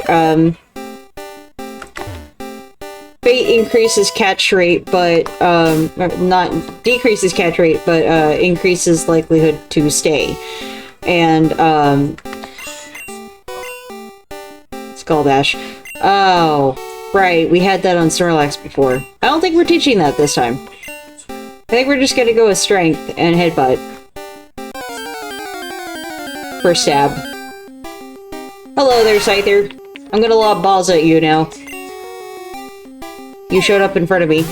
bait increases catch rate, but, not decreases catch rate, but, increases likelihood to stay. And, Skull Bash. Oh. Right, we had that on Snorlax before. I don't think we're teaching that this time. I think we're just gonna go with Strength and Headbutt. For stab. Hello there, Scyther. I'm gonna lob balls at you now. You showed up in front of me.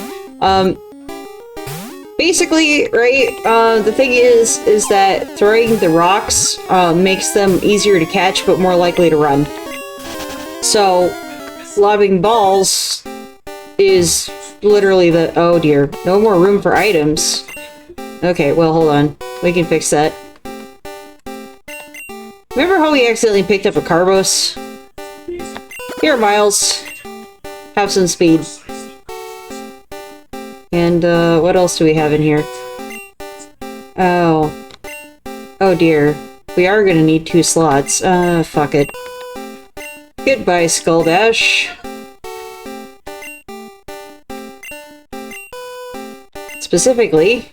Basically, right, the thing is that throwing the rocks, makes them easier to catch, but more likely to run. So... lobbing balls is literally the... Oh dear. No more room for items. Okay, well, hold on. We can fix that. Remember how we accidentally picked up a Carbos? Here, Miles. Have some speed. And, what else do we have in here? Oh. Oh dear. We are gonna need 2 slots. Fuck it. Goodbye, Skull Bash. Specifically...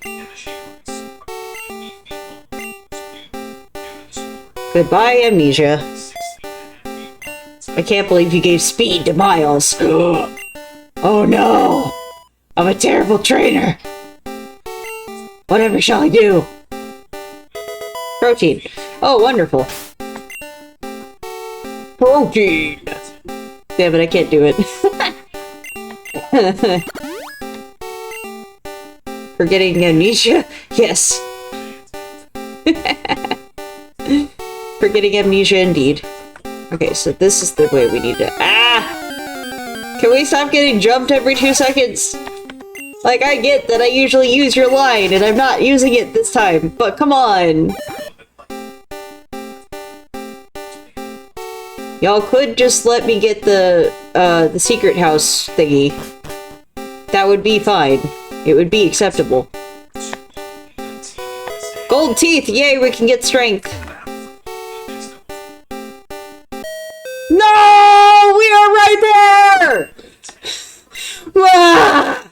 Goodbye, Amnesia. I can't believe you gave speed to Miles. Oh no! I'm a terrible trainer! Whatever shall I do? Protein. Oh, wonderful. Protein! Damn it, I can't do it. Forgetting Amnesia? Yes. Forgetting Amnesia indeed. Okay, so this is the way we need to... Ah! Can we stop getting jumped every 2 seconds? Like, I get that I usually use your line, and I'm not using it this time, but come on! Y'all could just let me get the secret house thingy. That would be fine. It would be acceptable. Gold teeth! Yay, we can get strength! No! We are right there! Ah!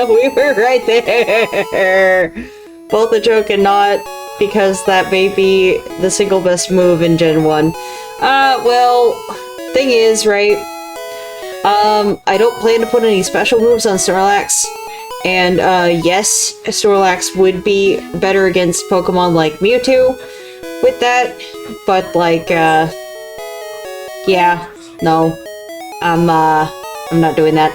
We were right there! Both a joke and not, because that may be the single best move in Gen 1. Well, thing is, right, I don't plan to put any special moves on Snorlax, and, yes, Snorlax would be better against Pokemon like Mewtwo with that, but, like, yeah, no, I'm not doing that.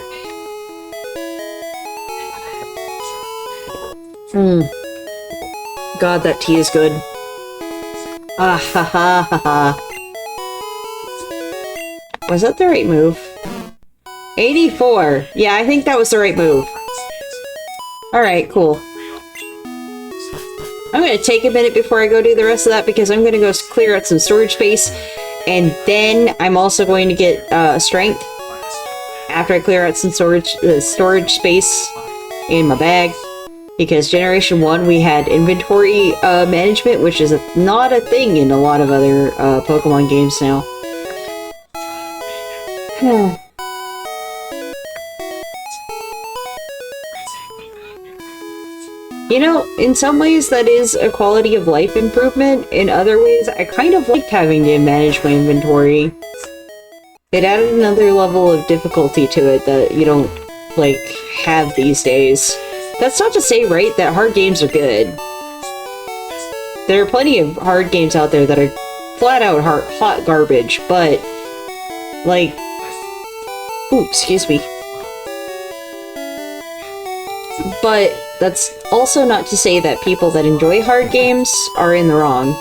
God, that tea is good. Ah, ha, ha, ha, ha. Was that the right move? 84! Yeah, I think that was the right move. Alright, cool. I'm gonna take a minute before I go do the rest of that because I'm gonna go clear out some storage space, and then I'm also going to get strength after I clear out some storage space in my bag. Because Generation 1 we had inventory management, which is not a thing in a lot of other Pokemon games now. You know, in some ways that is a quality of life improvement. In other ways, I kind of liked having to manage my inventory. It added another level of difficulty to it that you don't, like, have these days. That's not to say, right, that hard games are good. There are plenty of hard games out there that are flat-out hot garbage, but, like... Ooh, excuse me. But that's also not to say that people that enjoy hard games are in the wrong.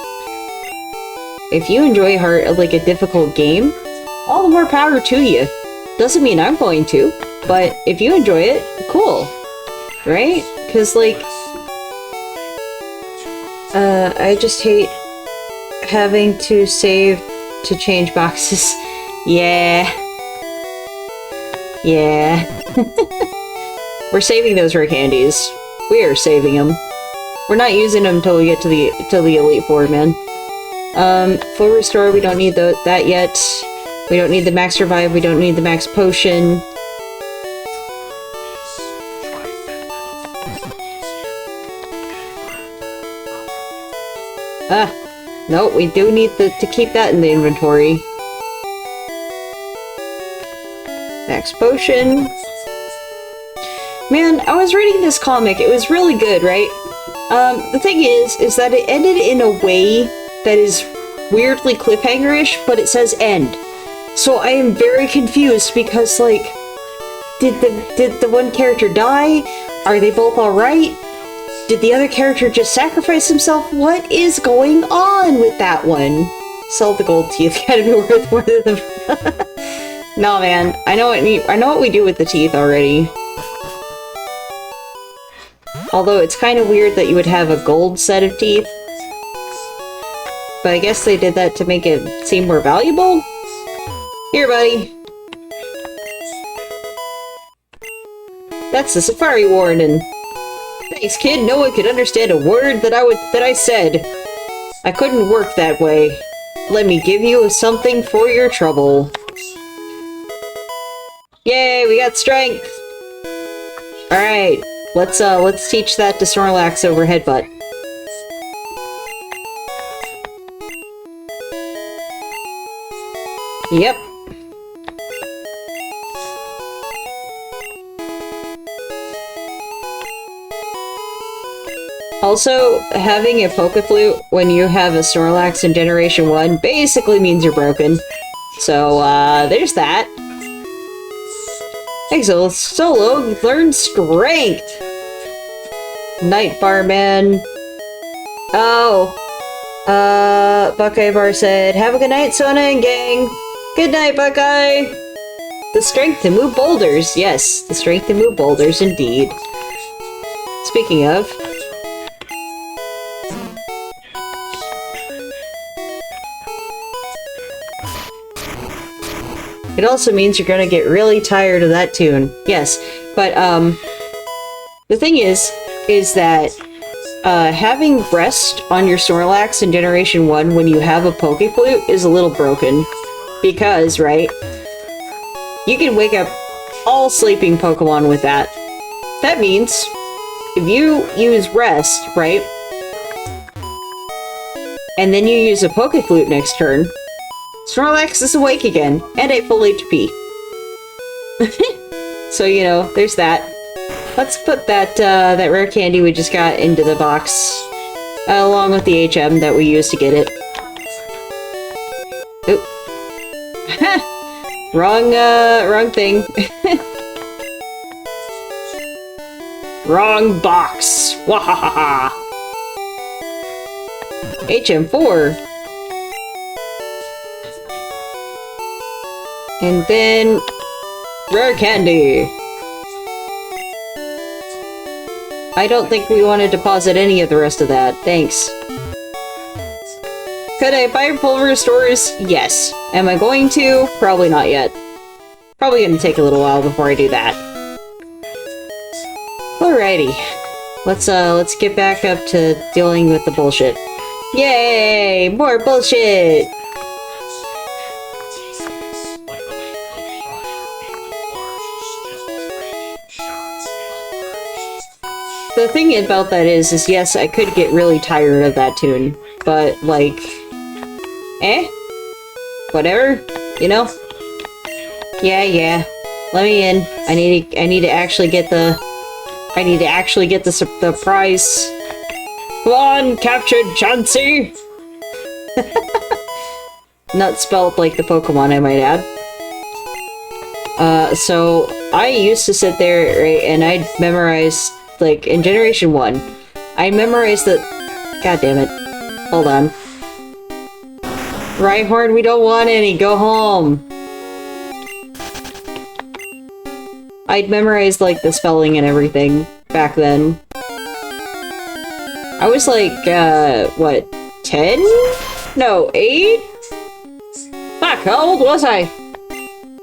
If you enjoy like a difficult game, all the more power to you. Doesn't mean I'm going to, but if you enjoy it, cool. Right? Because, like, I just hate having to save to change boxes. Yeah. Yeah. We're saving those rare candies. We are saving them. We're not using them until we get to the Elite Four, man. Full Restore, we don't need that yet. We don't need the Max Revive, we don't need the Max Potion. No, we do need to keep that in the inventory. Max Potion. Man, I was reading this comic. It was really good, right? The thing is that it ended in a way that is weirdly cliffhanger-ish, but it says end. So I am very confused because, like, did the one character die? Are they both alright? Did the other character just sacrifice himself? What is going on with that one? Sell the gold teeth. Gotta be worth more than the... No, man. I know what we do with the teeth already. Although it's kind of weird that you would have a gold set of teeth. But I guess they did that to make it seem more valuable? Here, buddy. That's the safari warning. Thanks, kid. No one could understand a word that I said. I couldn't work that way. Let me give you something for your trouble. Yay, we got strength! Alright, let's teach that to Snorlax over Headbutt. Yep. Also, having a Poké-Flute when you have a Snorlax in Generation 1 basically means you're broken. So, there's that. Solo learn Strength! Night Barman. Oh. Buckeye Bar said, have a good night, Sona and gang. Good night, Buckeye. The strength to move boulders. Yes, the strength to move boulders, indeed. Speaking of... it also means you're gonna get really tired of that tune. Yes, but, the thing is that, having rest on your Snorlax in Generation 1 when you have a Poke Flute is a little broken. Because, right, you can wake up all sleeping Pokemon with that. That means, if you use rest, right, and then you use a Poke Flute next turn, Snorlax is awake again, and at full HP. So, you know, there's that. Let's put that, that rare candy we just got into the box, along with the HM that we used to get it. Oop. Wrong thing. Wrong box! Wahahaha! HM4. And then... rare candy! I don't think we want to deposit any of the rest of that. Thanks. Could I buy Pulver stores? Yes. Am I going to? Probably not yet. Probably gonna take a little while before I do that. Alrighty. Let's get back up to dealing with the bullshit. Yay! More bullshit! The thing about that is yes, I could get really tired of that tune, but, like, whatever, you know? Yeah, let me in. I need to actually get the prize. Come on, captured Chansey! Not spelled like the Pokemon, I might add. So, I used to sit there, right, and I'd memorize, like, in Generation 1, I memorized the... God damn it. Hold on. Rhyhorn, we don't want any, go home! I'd memorized, like, the spelling and everything back then. I was like, what, 10? No, 8? Fuck, how old was I?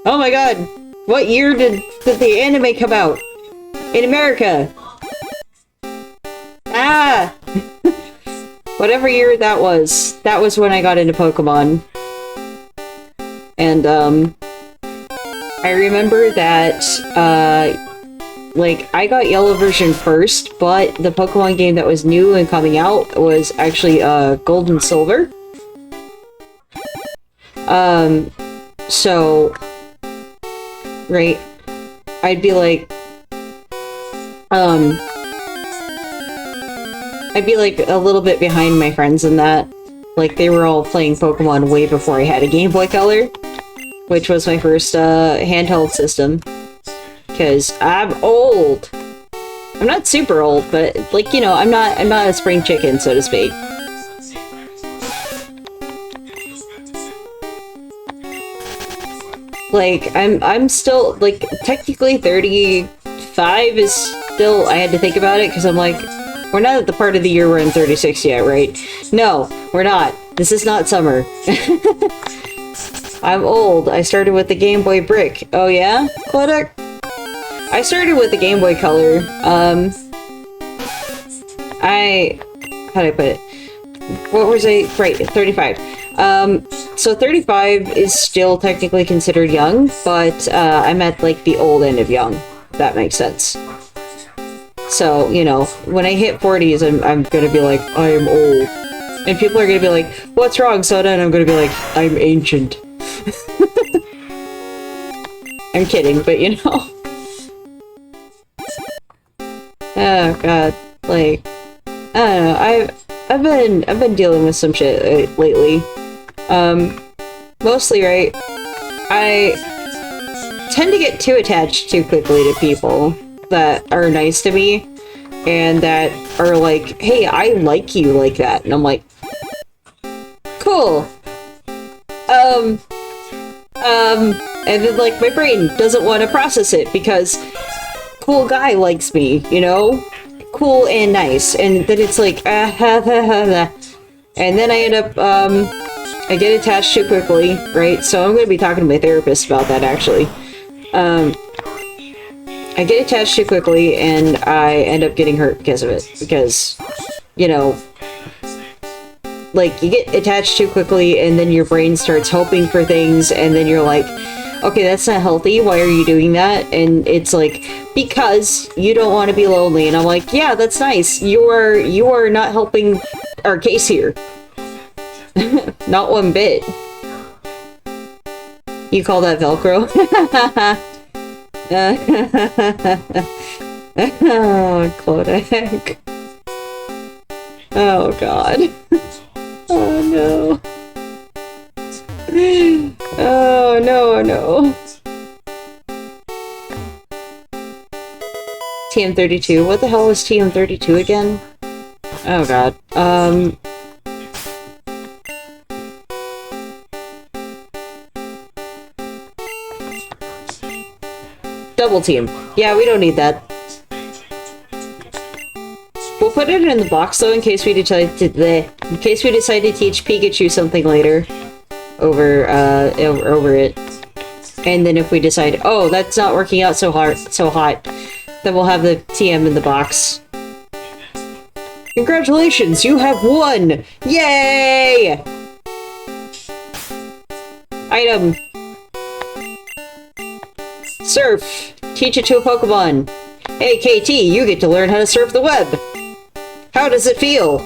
Oh my god, what year did the anime come out? In America? Ah! Whatever year that was when I got into Pokemon. And, I remember that, like, I got Yellow version first, but the Pokemon game that was new and coming out was actually, Gold and Silver. So, right, I'd be like, a little bit behind my friends in that. Like, they were all playing Pokemon way before I had a Game Boy Color, which was my first, handheld system. Because I'm old! I'm not super old, but, like, you know, I'm not a spring chicken, so to speak. Like, I'm still, like, technically 35 is still, I had to think about it, because I'm like, we're not at the part of the year we're in 36 yet, right? No, we're not. This is not summer. I'm old. I started with the Game Boy Brick. Oh yeah? Kodak? I started with the Game Boy Color. How'd I put it? What was I? Right, 35. So 35 is still technically considered young, but, I'm at, like, the old end of young. If that makes sense. So, you know, when I hit 40s, I'm gonna be like, I am old. And people are gonna be like, what's wrong, Soda? And I'm gonna be like, I'm ancient. I'm kidding, but you know. Oh god, like, I don't know, I've been dealing with some shit lately. Mostly, right, I tend to get too attached too quickly to people that are nice to me, and that are like, hey, I like you like that. And I'm like, cool. And then, like, my brain doesn't want to process it because cool guy likes me, you know? Cool and nice. And then it's like, and then I end up, I get attached too quickly, right? So I'm going to be talking to my therapist about that, actually. I get attached too quickly, and I end up getting hurt because of it. Because, you know, like, you get attached too quickly, and then your brain starts hoping for things, and then you're like, okay, that's not healthy, why are you doing that? And it's like, because you don't want to be lonely. And I'm like, yeah, that's nice. You are not helping our case here. Not one bit. You call that Velcro? Oh, Kodak. Oh, God. Oh, no. Oh, no, no. TM32. What the hell was TM32 again? Oh, God. Double team. Yeah, we don't need that. We'll put it in the box though, in case we decide to teach Pikachu something later over it. And then if we decide, oh, that's not working out so hot, then we'll have the TM in the box. Congratulations, you have won! Yay! Item. Surf. Teach it to a Pokemon. Hey, KT, you get to learn how to surf the web. How does it feel?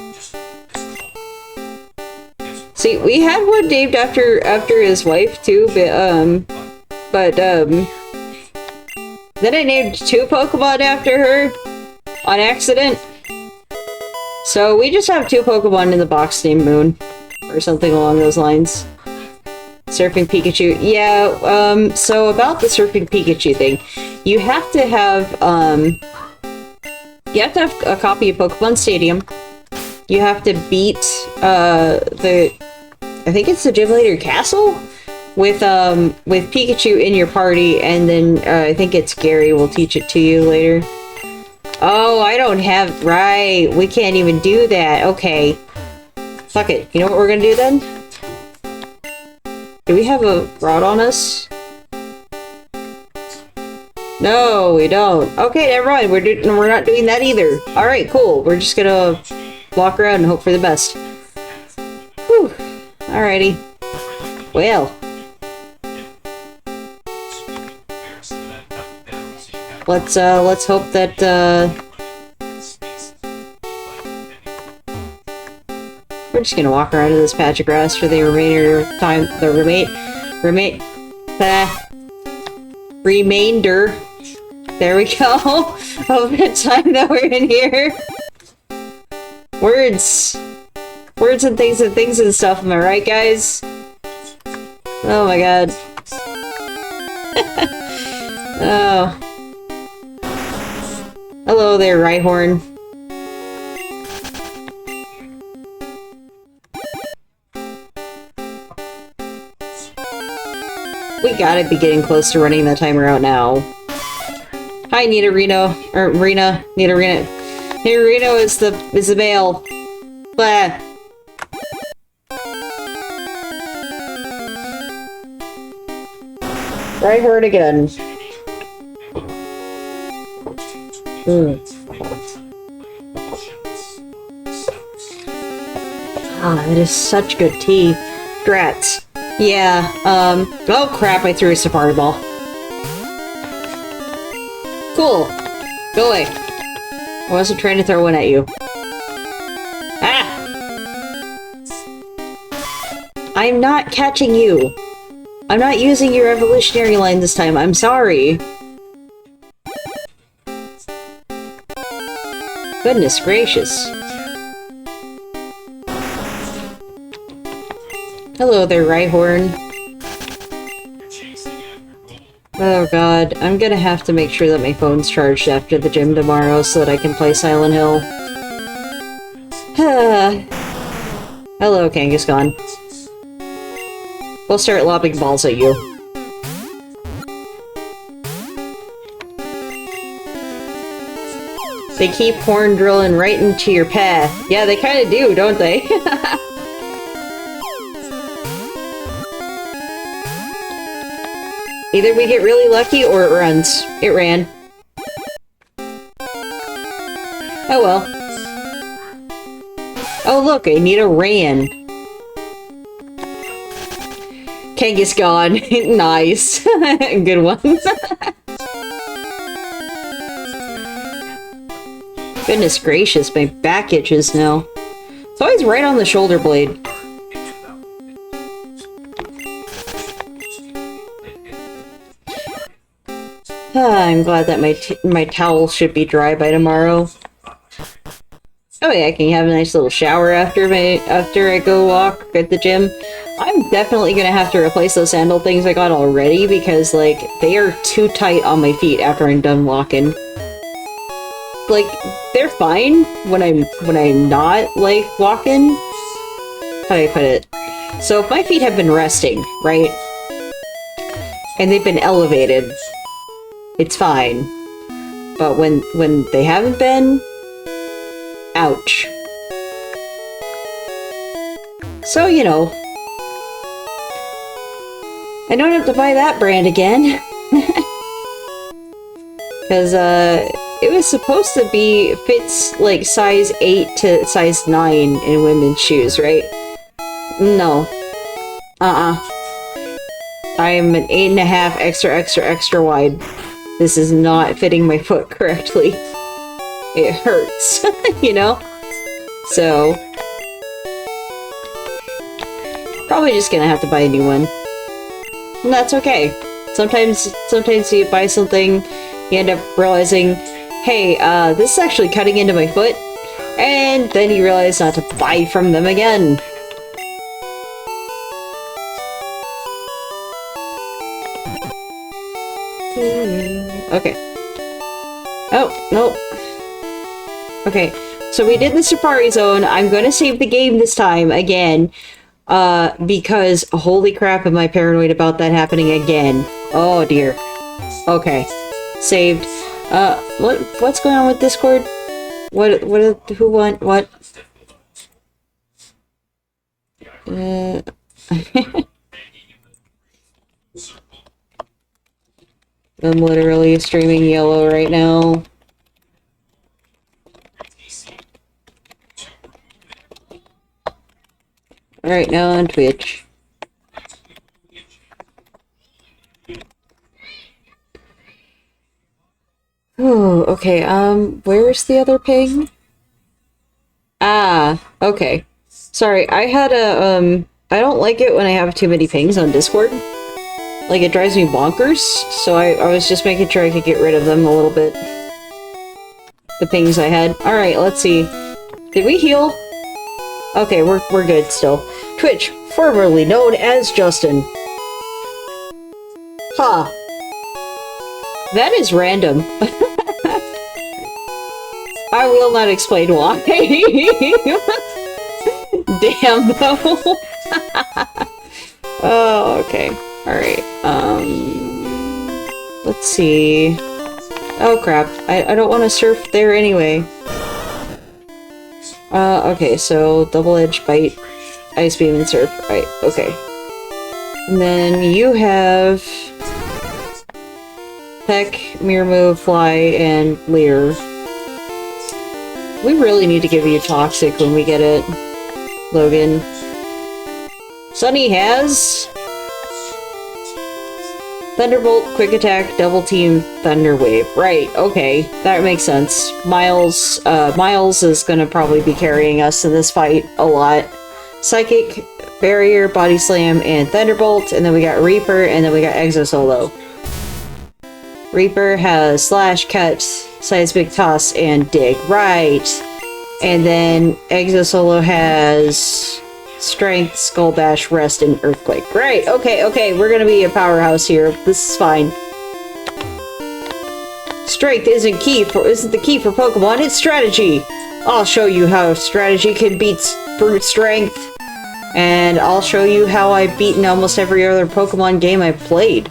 See, we had one named after his wife too, but then I named 2 Pokemon after her on accident. So we just have 2 Pokemon in the box named Moon, or something along those lines. Surfing Pikachu. Yeah, so about the Surfing Pikachu thing, you have to have a copy of Pokemon Stadium. You have to beat, I think it's the Gym Leader Castle? With Pikachu in your party, and then, I think it's Gary will teach it to you later. Oh, I don't have, right, we can't even do that, okay. Fuck it, you know what we're gonna do then? Do we have a rod on us? No, we don't. Okay, never mind. We're not doing that either. All right, cool. We're just gonna walk around and hope for the best. Whew. Alrighty. Well. Let's hope that we're just gonna walk around in this patch of grass for the remainder of time. Remainder. There we go. Of the time that we're in here. Words and things and stuff. Am I right, guys? Oh my god. Oh. Hello there, Rhyhorn. We gotta be getting close to running that timer out now. Hi, Nidorino. Or Rena. Nidorino. Nidorino is the male. Blah. Rhyhorn again. Ah, that is such good tea. Drats. Yeah, oh crap, I threw a Safari Ball. Cool. Go away. I wasn't trying to throw one at you. Ah! I'm not catching you. I'm not using your evolutionary line this time, I'm sorry. Goodness gracious. Hello there, Rhyhorn. Oh god, I'm gonna have to make sure that my phone's charged after the gym tomorrow so that I can play Silent Hill. Hello, Kangaskhan. We'll start lobbing balls at you. They keep horn drilling right into your path. Yeah, they kinda do, don't they? Either we get really lucky or it runs. It ran. Oh well. Oh look, I need a ran. Kangaskhan. Nice. Good one. Goodness gracious, my back itches now. It's always right on the shoulder blade. I'm glad that my towel should be dry by tomorrow. Oh yeah, I can have a nice little shower after I go walk at the gym. I'm definitely gonna have to replace those sandal things I got already because like they are too tight on my feet after I'm done walking. Like they're fine when I'm not like walking. How do I put it? So if my feet have been resting, right? And they've been elevated, it's fine. But when they haven't been, ouch. So, you know, I don't have to buy that brand again. Because, it was supposed to be, fits like size 8 to size 9 in women's shoes, right? No. I am an 8.5 extra wide. This is not fitting my foot correctly. It hurts, you know? So, probably just gonna have to buy a new one. And that's okay. Sometimes you buy something, you end up realizing, hey, this is actually cutting into my foot, and then you realize not to buy from them again. Okay. Oh, no. Okay, so we did the Safari Zone. I'm gonna save the game this time, again. Because, holy crap, am I paranoid about that happening again. Oh, dear. Okay. Saved. What's going on with Discord? Who won? What? I'm literally streaming yellow right now. Alright, now on Twitch. Oh, okay, where's the other ping? Ah, okay. Sorry, I had a, I don't like it when I have too many pings on Discord. Like, it drives me bonkers, so I was just making sure I could get rid of them a little bit. The pings I had. Alright, let's see. Did we heal? Okay, we're good still. Twitch, formerly known as Justin. Huh. That is random. I will not explain why. Damn, though. Oh, okay. Alright, let's see. Oh, crap. I don't want to surf there anyway. Okay, so double-edged bite, ice beam, and surf. Right, okay. And then you have Peck, Mirror Move, Fly, and Leer. We really need to give you Toxic when we get it, Logan. Sunny has Thunderbolt, Quick Attack, Double Team, Thunder Wave. Right, okay. That makes sense. Miles is gonna probably be carrying us in this fight a lot. Psychic, Barrier, Body Slam, and Thunderbolt, and then we got Reaper, and then we got Exo Solo. Reaper has Slash, Cut, Seismic Toss, and Dig. Right! And then Exo Solo has Strength, Skull Bash, Rest, and Earthquake. Right, okay, we're gonna be a powerhouse here. This is fine. Strength isn't the key for Pokemon, it's strategy! I'll show you how strategy can beat brute strength. And I'll show you how I've beaten almost every other Pokemon game I've played.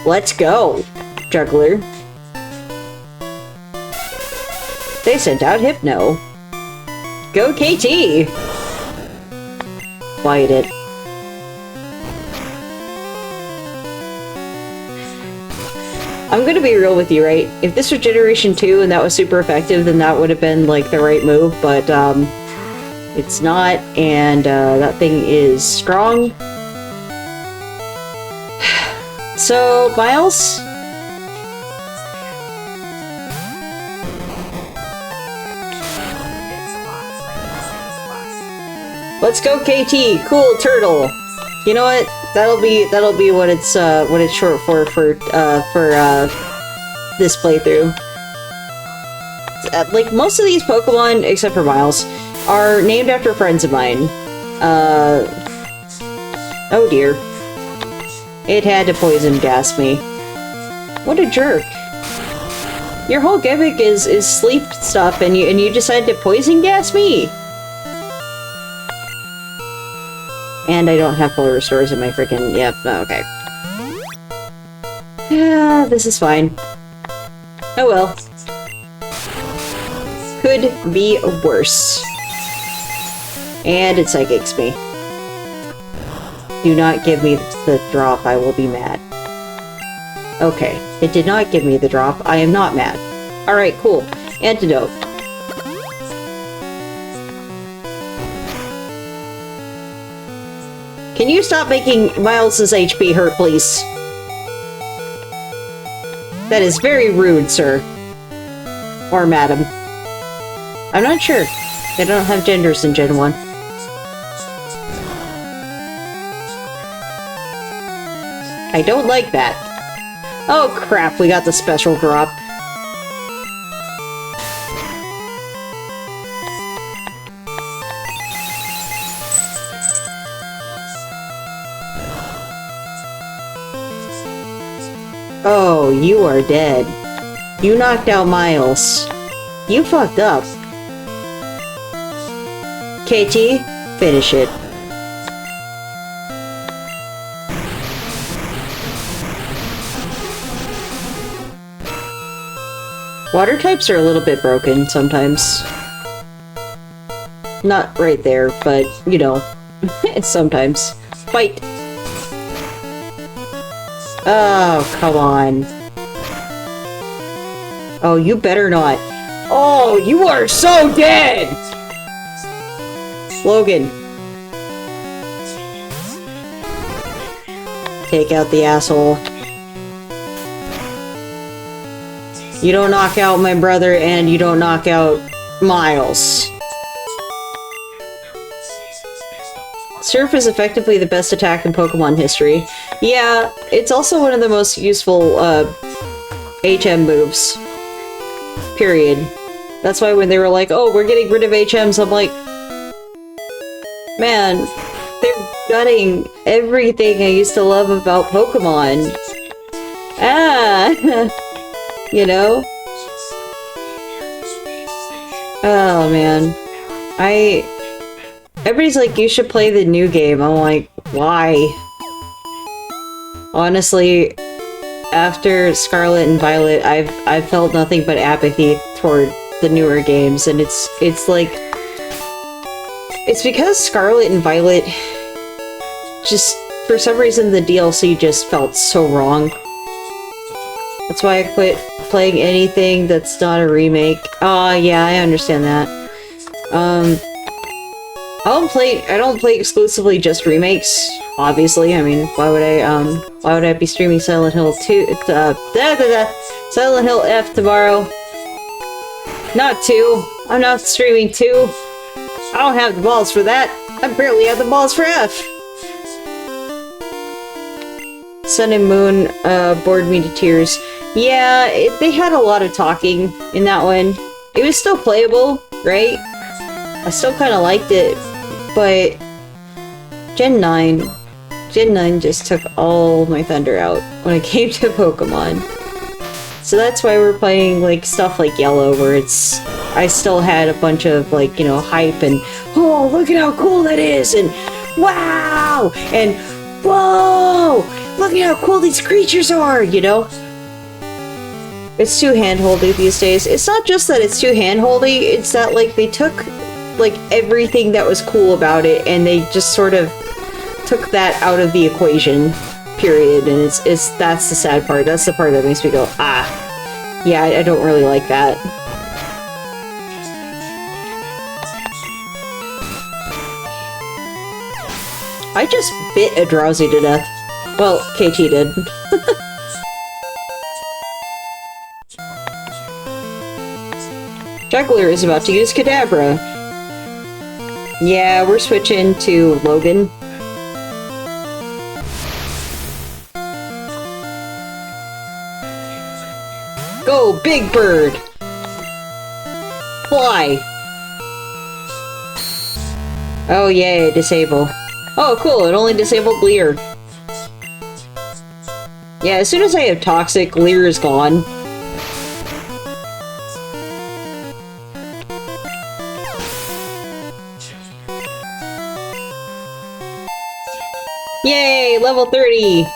Let's go, Juggler. They sent out Hypno. Go KT! Quiet it. I'm gonna be real with you, right? If this was Generation 2 and that was super effective, then that would have been, like, the right move, but, it's not, and, that thing is strong. So, Miles? Let's go KT! Cool turtle! You know what? That'll be what it's short for this playthrough. Like most of these Pokemon, except for Miles, are named after friends of mine. Oh dear. It had to poison gas me. What a jerk. Your whole gimmick is sleep stuff and you decided to poison gas me? And I don't have full restores in my freaking... Yep, okay. Yeah, this is fine. Oh well. Could be worse. And it psychics me. Do not give me the drop, I will be mad. Okay, it did not give me the drop, I am not mad. Alright, cool. Antidote. Can you stop making Miles's HP hurt, please? That is very rude, sir. Or madam. I'm not sure. They don't have genders in Gen 1. I don't like that. Oh crap, we got the special drop. Oh, you are dead. You knocked out Miles. You fucked up. KT, finish it. Water types are a little bit broken sometimes. Not right there, but, you know, sometimes. Fight! Oh, come on. Oh, you better not. Oh, you are so dead! Logan. Take out the asshole. You don't knock out my brother, and you don't knock out Miles. Surf is effectively the best attack in Pokemon history. Yeah, it's also one of the most useful, HM moves. Period. That's why when they were like, oh, we're getting rid of HMs, I'm like... Man, they're gutting everything I used to love about Pokemon. Ah! You know? Oh, man. Everybody's like, you should play the new game. I'm like, why? Honestly, after Scarlet and Violet, I've felt nothing but apathy toward the newer games, and it's like... It's because Scarlet and Violet... Just, for some reason, the DLC just felt so wrong. That's why I quit playing anything that's not a remake. Yeah, I understand that. I don't play exclusively just remakes, obviously. I mean, why would I be streaming Silent Hill 2, Silent Hill F tomorrow? Not 2. I'm not streaming 2. I don't have the balls for that. I barely have the balls for F. Sun and Moon, bored me to tears. Yeah, they had a lot of talking in that one. It was still playable, right? I still kind of liked it, but Gen 9 just took all my thunder out when it came to Pokemon. So that's why we're playing, like, stuff like Yellow, where it's... I still had a bunch of, like, you know, hype and, oh, look at how cool that is, and wow, and whoa, look at how cool these creatures are, you know? It's too handholdy these days. It's not just that it's too handholdy, it's that, like, they took, like, everything that was cool about it, and they just sort of took that out of the equation, period, and that's the sad part. That's the part that makes me go, ah, yeah, I don't really like that. I just bit a drowsy to death. Well, KT did. Juggler is about to use Kadabra. Yeah, we're switching to Logan. Go, Big Bird! Fly! Oh yay, disable. Oh cool, it only disabled Leer. Yeah, as soon as I have Toxic, Leer is gone. Yay, level 30!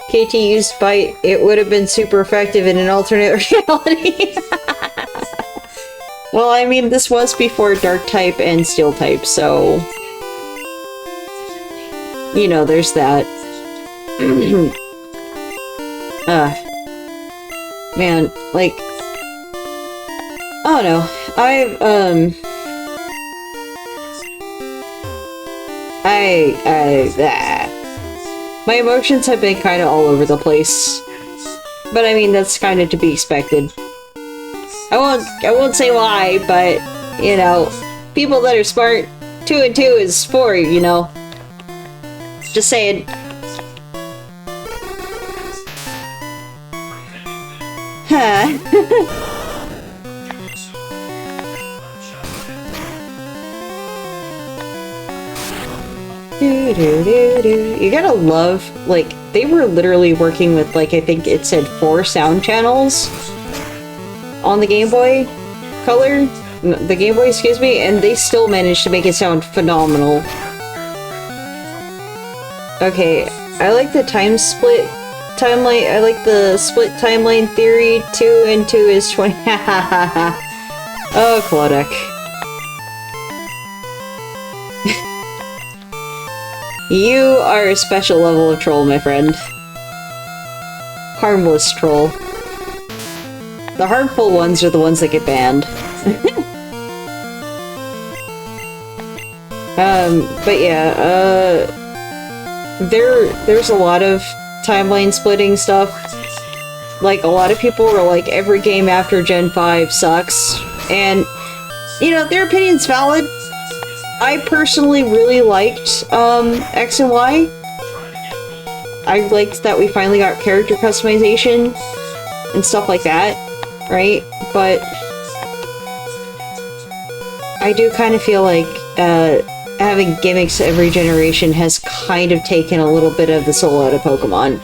KT used Bite, it would have been super effective in an alternate reality. Well, I mean, this was before Dark type and Steel type, so... You know, there's that. Man, like... I don't know. My emotions have been kind of all over the place. But I mean, that's kind of to be expected. I won't say why, but, you know, people that are smart, 2 and 2 is 4, you know. Just saying. Huh. You gotta love, like, they were literally working with, like, I think it said 4 sound channels on the Game Boy Color, the Game Boy, excuse me, and they still managed to make it sound phenomenal. Okay, I like the time split timeline, I like the split timeline theory, 2 and 2 is 20, Oh, Klodek. You are a special level of troll, my friend. Harmless troll. The harmful ones are the ones that get banned. But yeah, there's a lot of timeline splitting stuff. Like, a lot of people were like, every game after Gen 5 sucks. And, you know, their opinion's valid. I personally really liked, X and Y. I liked that we finally got character customization and stuff like that, right? But I do kind of feel like, having gimmicks every generation has kind of taken a little bit of the soul out of Pokemon.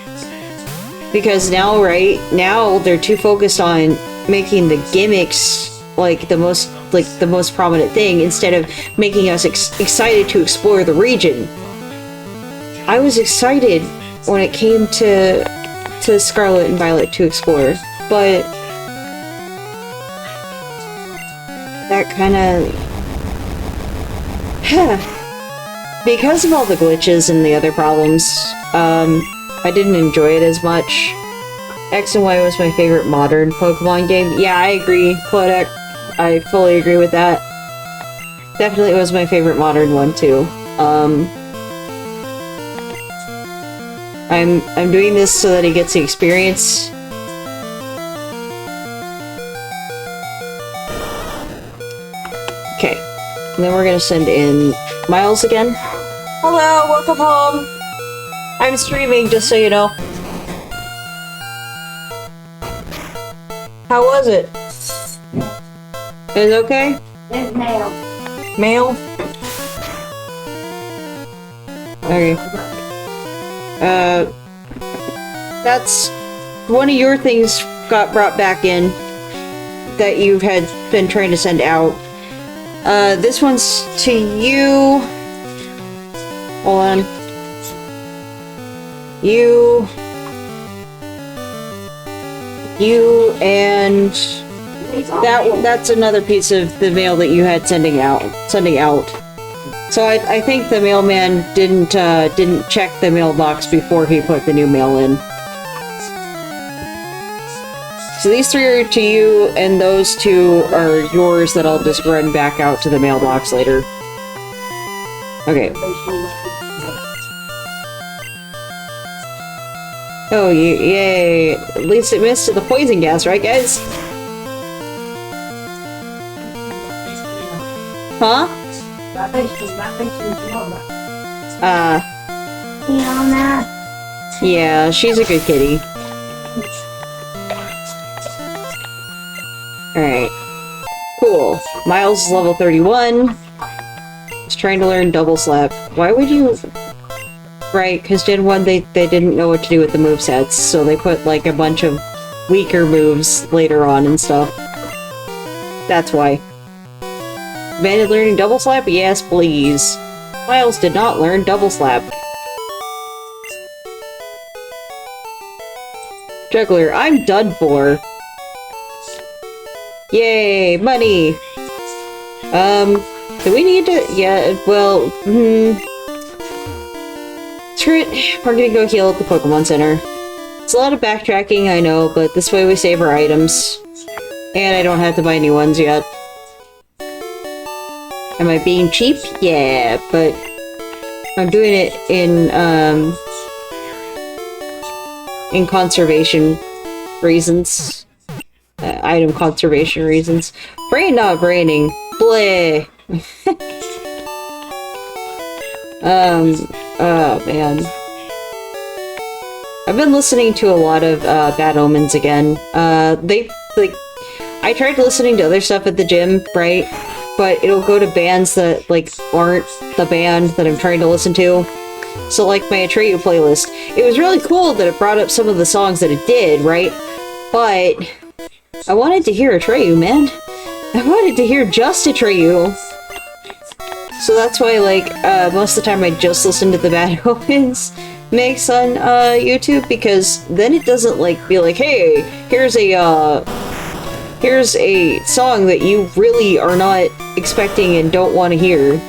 Because now, right, now they're too focused on making the gimmicks like the most prominent thing, instead of making us excited to explore the region. I was excited when it came to Scarlet and Violet to explore, but that kind of... because of all the glitches and the other problems, I didn't enjoy it as much. X and Y was my favorite modern Pokemon game. Yeah, I agree, Klodek. I fully agree with that. Definitely was my favorite modern one, too. I'm doing this so that he gets the experience. Okay. And then we're gonna send in Miles again. Hello, welcome home! I'm streaming, just so you know. How was it? Is it okay? It's mail. Mail? Okay. one of your things got brought back in that you had been trying to send out. This one's to you. Hold on. You, and that's another piece of the mail that you had sending out. So I think the mailman didn't check the mailbox before he put the new mail in. So these three are to you, and those two are yours that I'll just run back out to the mailbox later. Okay. Oh, yay. At least it missed the poison gas, right, guys? Huh? Yeah, she's a good kitty. Alright. Cool. Miles is level 31. He's trying to learn double slap. Why would you... Right, because Gen 1 they didn't know what to do with the movesets, so they put like a bunch of weaker moves later on and stuff. That's why. Abandoned learning double slap? Yes, please. Miles did not learn double slap. Juggler, I'm done for. Yay, money! Do we need to... Yeah, well, Screw it, we're gonna go heal at the Pokemon Center. It's a lot of backtracking, I know, but this way we save our items. And I don't have to buy new ones yet. Am I being cheap? Yeah, but I'm doing it in conservation reasons. Item conservation reasons. Brain not braining. Bleh. Oh man. I've been listening to a lot of Bad Omens again. I tried listening to other stuff at the gym, right? But it'll go to bands that, like, aren't the band that I'm trying to listen to. So, like, my Atreyu playlist. It was really cool that it brought up some of the songs that it did, right? But I wanted to hear Atreyu, man. I wanted to hear just Atreyu. So that's why, like, most of the time I just listen to the Bad Omens mix on YouTube, because then it doesn't, like, be like, hey, here's a song that you really are not expecting and don't want to hear.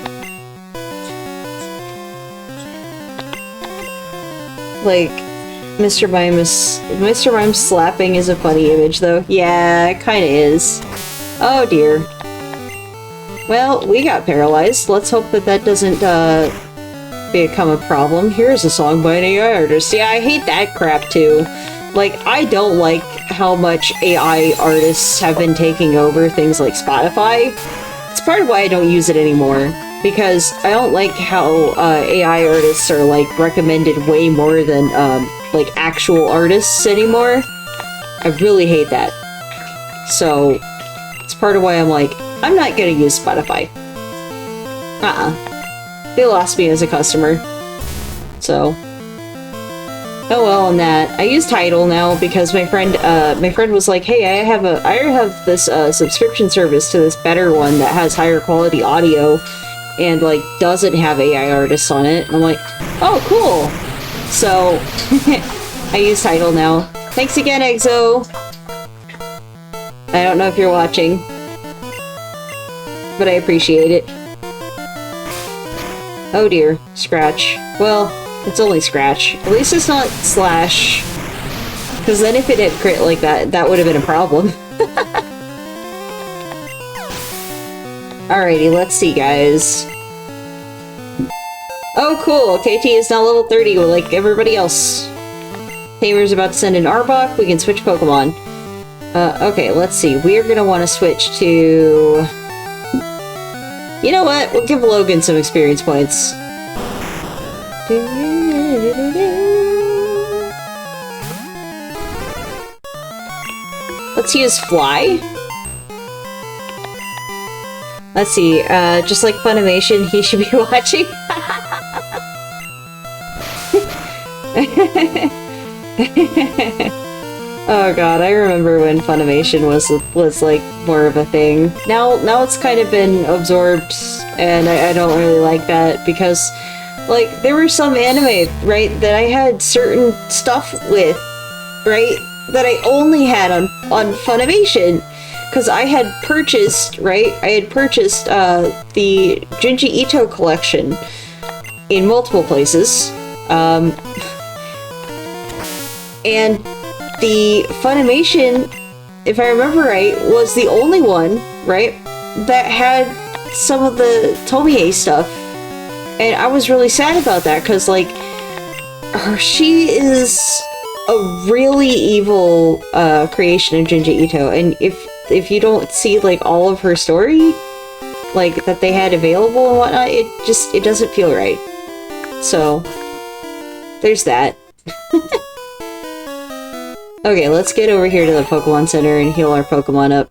Like, Mr. Mime's slapping is a funny image, though. Yeah, it kinda is. Oh dear. Well, we got paralyzed. Let's hope that that doesn't, become a problem. Here's a song by an AI artist. Yeah, I hate that crap, too. Like, I don't like how much AI artists have been taking over things like Spotify. It's part of why I don't use it anymore. Because I don't like how, AI artists are, like, recommended way more than, like, actual artists anymore. I really hate that. So, it's part of why I'm like, I'm not gonna use Spotify. They lost me as a customer. So. Oh well on that. I use Tidal now because my friend was like, hey, I have this subscription service to this better one that has higher quality audio and like doesn't have AI artists on it. And I'm like, oh cool. So I use Tidal now. Thanks again, Exo. I don't know if you're watching, but I appreciate it. Oh dear, Scratch. Well, it's only Scratch. At least it's not Slash. Because then if it had crit like that, that would have been a problem. Alrighty, let's see, guys. Oh, cool! KT is now level 30, like everybody else. Tamer's about to send an Arbok, we can switch Pokemon. Okay, let's see. We are gonna want to switch to... You know what? We'll give Logan some experience points. Let's use Fly. Let's see, just like Funimation, he should be watching. Oh god, I remember when Funimation was like more of a thing. Now it's kind of been absorbed, and I don't really like that because, like, there were some anime, right, that I had certain stuff with, right, that I only had on Funimation, because I had purchased, right, the Junji Ito collection in multiple places, and the Funimation, if I remember right, was the only one, right, that had some of the Tomie stuff. And I was really sad about that, because, like, she is a really evil creation of Junji Ito. And if you don't see, like, all of her story, like, that they had available and whatnot, it doesn't feel right. So, there's that. Okay, let's get over here to the Pokemon Center and heal our Pokemon up.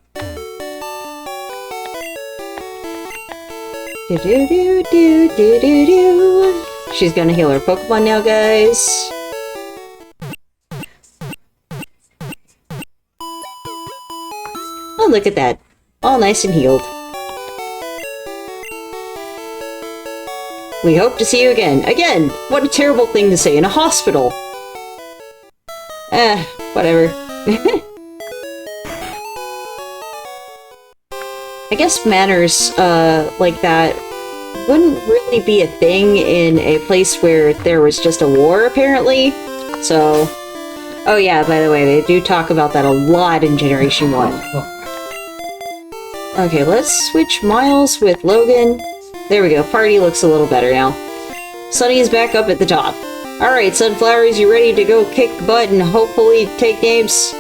She's gonna heal her Pokemon now, guys. Oh, look at that. All nice and healed. We hope to see you again. Again! What a terrible thing to say in a hospital! Whatever. I guess manners, like that wouldn't really be a thing in a place where there was just a war, apparently. So... Oh yeah, by the way, they do talk about that a lot in Generation 1. Okay, let's switch Miles with Logan. There we go, party looks a little better now. Sunny is back up at the top. Alright, Sunflowers, you ready to go kick butt and hopefully take names?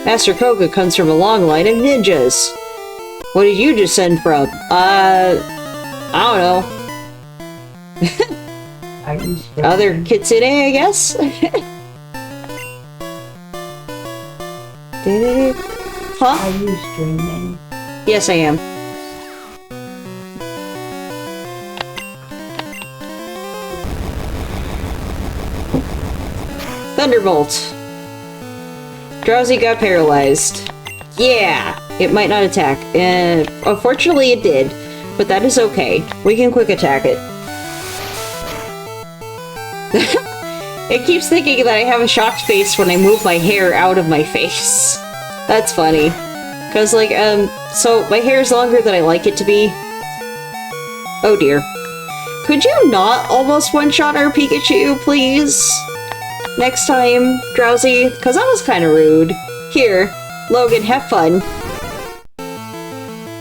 Master Koga comes from a long line of ninjas. What did you descend from? I don't know. Other Kitsune, I guess? Huh? Are you streaming? Yes, I am. Thunderbolt. Drowsy got paralyzed. Yeah! It might not attack. And unfortunately it did. But that is okay. We can quick attack it. It keeps thinking that I have a shocked face when I move my hair out of my face. That's funny. Cause like, so my hair is longer than I like it to be. Oh dear. Could you not almost one-shot our Pikachu, please? Next time, Drowsy, cause that was kinda rude. Here, Logan, have fun.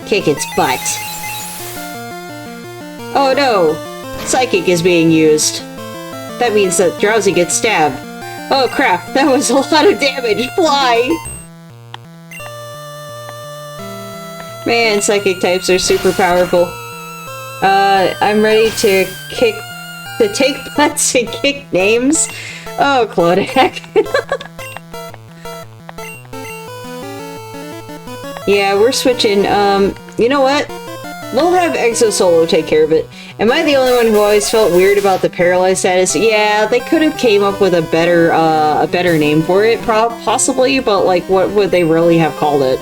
Kick its butt. Oh no! Psychic is being used. That means that Drowsy gets stabbed. Oh crap, that was a lot of damage! Fly! Man, psychic types are super powerful. I'm ready to take butts and kick names. Oh, Clodak. Yeah, we're switching. You know what? We'll have EximusR take care of it. Am I the only one who always felt weird about the paralyzed status? Yeah, they could have came up with a better name for it, possibly, but like, what would they really have called it?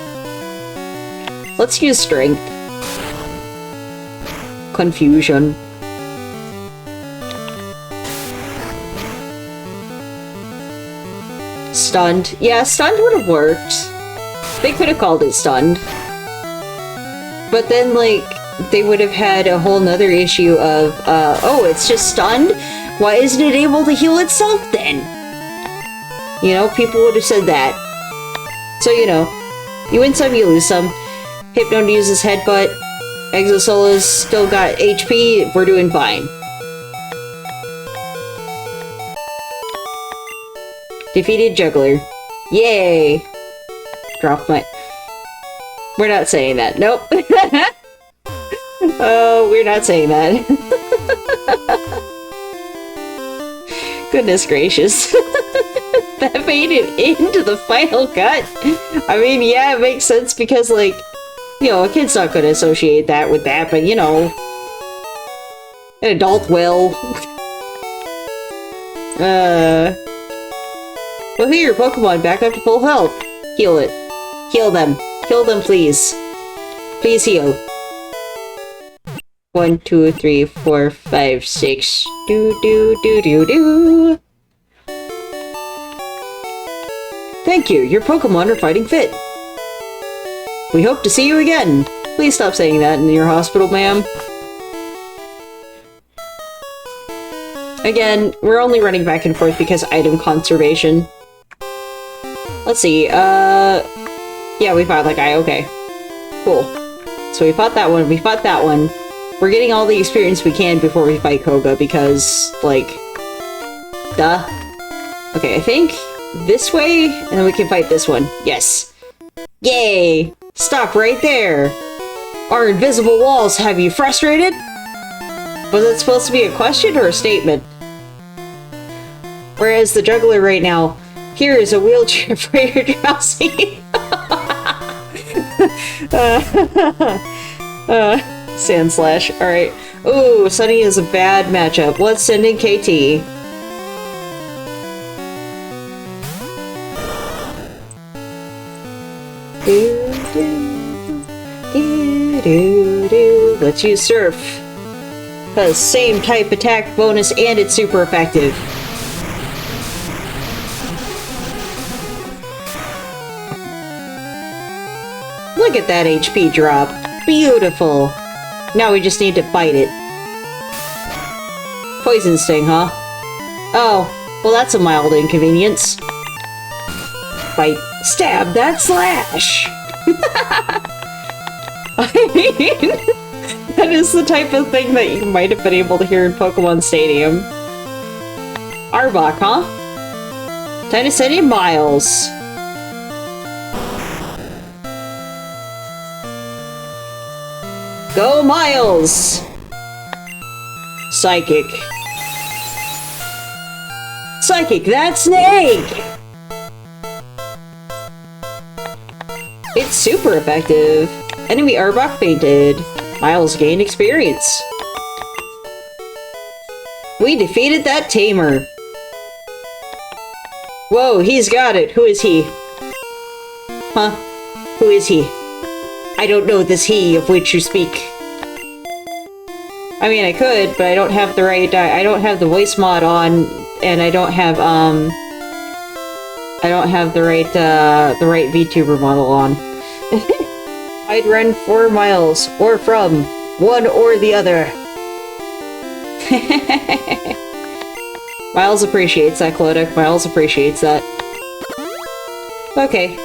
Let's use Strength. Confusion. Stunned. Yeah, Stunned would have worked. They could have called it Stunned. But then, like, they would have had a whole nother issue of, oh, it's just stunned? Why isn't it able to heal itself then? You know, people would have said that. So, you know, you win some, you lose some. Hypno uses Headbutt. EximusR's still got HP. We're doing fine. Defeated Juggler. Yay! Drop my... We're not saying that. Nope. Oh, we're not saying that. Goodness gracious. That made it into the final cut. I mean, yeah, it makes sense because, like, you know, a kid's not gonna associate that with that, but, you know, an adult will. Well, here, your Pokemon back up to full health. Heal it. Heal them. Heal them, please. Please heal. 1, 2, 3, 4, 5, 6. Do, do, do, do, do. Thank you. Your Pokemon are fighting fit. We hope to see you again. Please stop saying that in your hospital, ma'am. Again, we're only running back and forth because item conservation. Let's see, yeah, we fought that guy, okay. Cool. So we fought that one, we fought that one. We're getting all the experience we can before we fight Koga, because, like, duh. Okay, I think this way, and then we can fight this one. Yes. Yay! Stop right there! Our invisible walls have you frustrated? Was it supposed to be a question or a statement? Whereas the juggler right now, here is a wheelchair for your drowsy. Sandslash. Alright. Ooh, Sunny is a bad matchup. Let's send in KT. Let's use Surf. Has same type attack bonus and it's super effective. Look at that HP drop. Beautiful. Now we just need to fight it. Poison Sting, huh? Oh, well that's a mild inconvenience. Fight. Stab that slash! I mean, that is the type of thing that you might have been able to hear in Pokemon Stadium. Arbok, huh? Time to send in Miles. Go Miles! Psychic. Psychic that snake! It's super effective. Enemy Arbok fainted. Miles gained experience. We defeated that tamer. Whoa, he's got it. Who is he? Huh? Who is he? I don't know this he of which you speak. I mean, I could, but I don't have the right, I don't have the voice mod on, and I don't have the right VTuber model on. I'd run 4 miles, or from, one or the other. Miles appreciates that, Clodek. Miles appreciates that. Okay.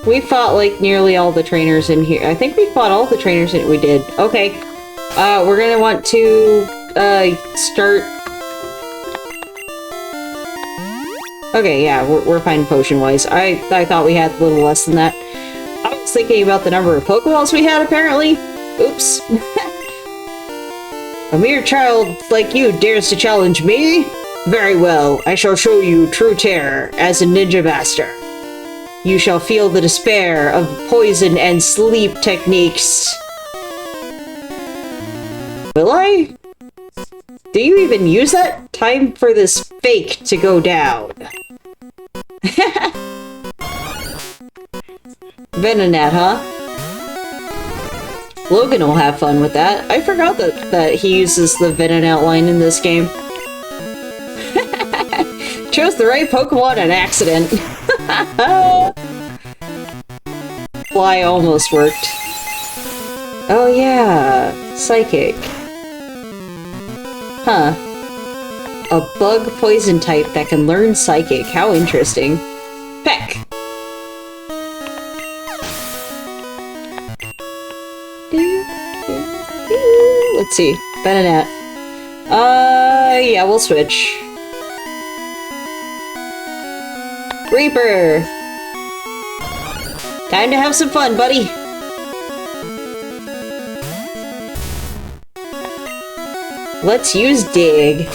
We fought, like, nearly all the trainers in here. I think we fought all the trainers in we did. Okay. We're gonna want to, start... Okay, yeah, we're fine potion-wise. I thought we had a little less than that. I was thinking about the number of Pokeballs we had, apparently. Oops. A mere child like you dares to challenge me? Very well, I shall show you true terror as a ninja master. You shall feel the despair of poison and sleep techniques. Will I? Do you even use that? Time for this fake to go down. Venonat, huh? Logan will have fun with that. I forgot that he uses the Venonat line in this game. Chose the right Pokemon on accident. Fly almost worked. Oh yeah, Psychic. Huh. A bug poison type that can learn Psychic. How interesting. Peck! Let's see. Venonat. Yeah, we'll switch. Reaper! Time to have some fun, buddy! Let's use Dig.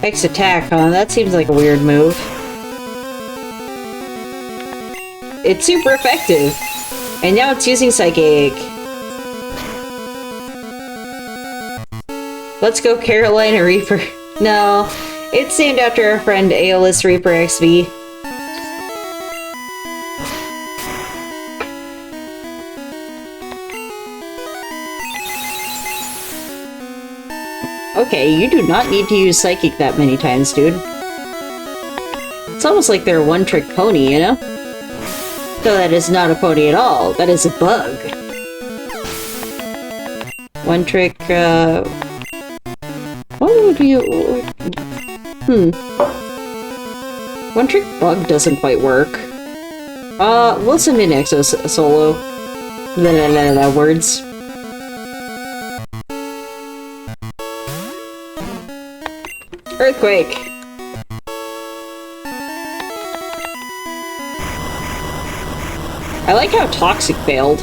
X attack, huh? That seems like a weird move. It's super effective! And now it's using Psychic. Let's go Carolina Reaper. No, it's named after our friend Aeolus Reaper XV. Okay, you do not need to use Psychic that many times, dude. It's almost like they're a one-trick pony, you know? Though that is not a pony at all. That is a bug. One-trick, what would you... One-trick bug doesn't quite work. Listen in Exo Solo. Words. Earthquake! I like how Toxic failed.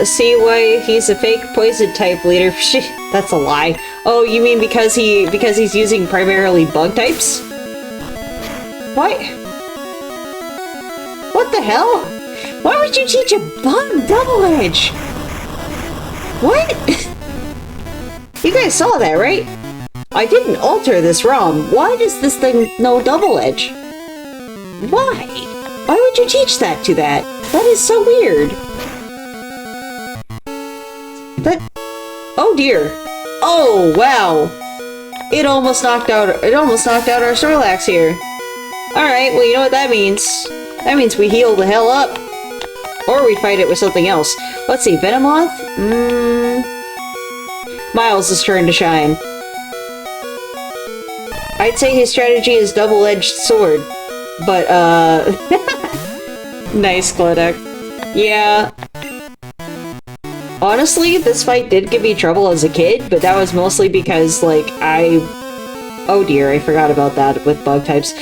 See why he's a fake poison type leader? That's a lie. Oh, you mean because he's using primarily bug types? What? What the hell? Why would you teach a bug double edge? What? You guys saw that, right? I didn't alter this ROM. Why does this thing know double edge? Why? Why would you teach that to that? That is so weird. Oh dear. Oh wow. It almost knocked out our Snorlax here. Alright, well you know what that means. That means we heal the hell up. Or we fight it with something else. Let's see, Venomoth? Miles' turn to shine. I'd say his strategy is double-edged sword. But, nice, Clodak. Yeah. Honestly, this fight did give me trouble as a kid, but that was mostly because, like, oh dear, I forgot about that with bug types.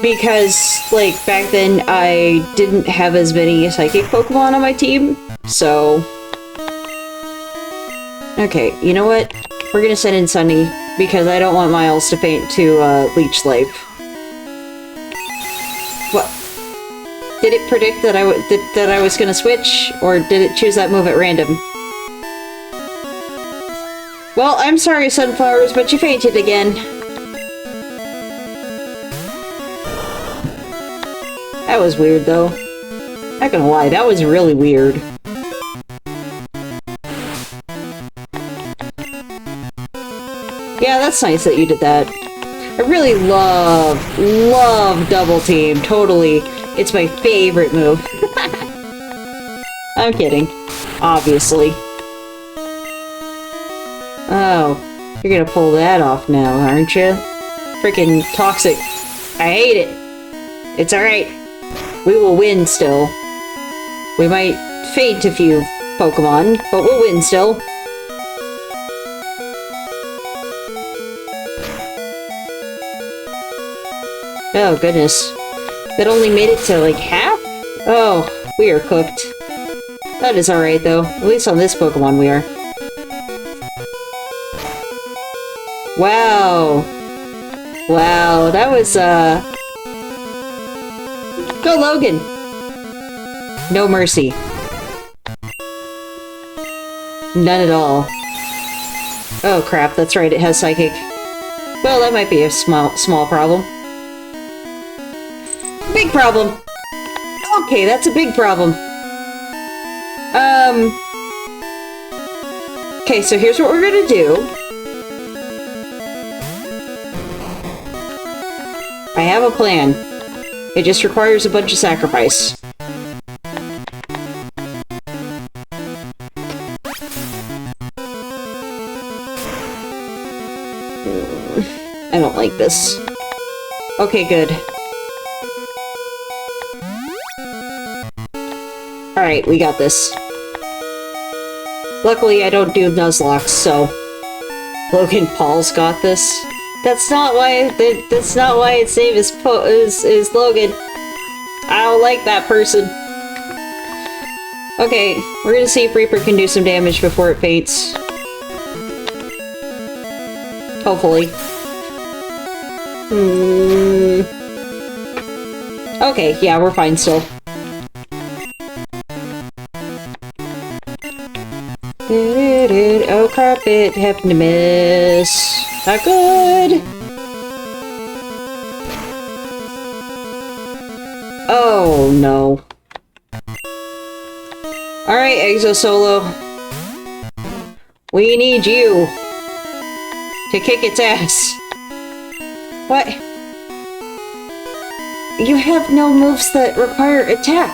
Because, like, back then I didn't have as many Psychic Pokemon on my team, so... Okay, you know what? We're gonna send in Sunny, because I don't want Miles to faint to, Leech Life. What? Did it predict that I was gonna switch, or did it choose that move at random? Well, I'm sorry, Sunflowers, but you fainted again. That was weird, though. Not gonna lie, that was really weird. Yeah, that's nice that you did that. I really love Double Team, totally. It's my favorite move. I'm kidding. Obviously. Oh, you're gonna pull that off now, aren't you? Freaking Toxic. I hate it. It's alright. We will win still. We might faint a few Pokemon, but we'll win still. Oh, goodness. That only made it to, like, half? Oh, we are cooked. That is alright, though. At least on this Pokemon we are. Wow. Wow, that was, Go, Logan! No mercy. None at all. Oh, crap, that's right, it has Psychic. Well, that might be a small problem. Big problem! Okay, that's a big problem. Okay, so here's what we're gonna do. I have a plan. It just requires a bunch of sacrifice. I don't like this. Okay, good. Alright, we got this. Luckily, I don't do Nuzlocke, so... Logan Paul's got this. That's not why its name is Logan. I don't like that person. Okay, we're gonna see if Reaper can do some damage before it faints. Hopefully. Okay, yeah, we're fine still. crap, it happened to miss. Not good. Oh no. Alright, Exo Solo. We need you to kick its ass. What? You have no moves that require attack.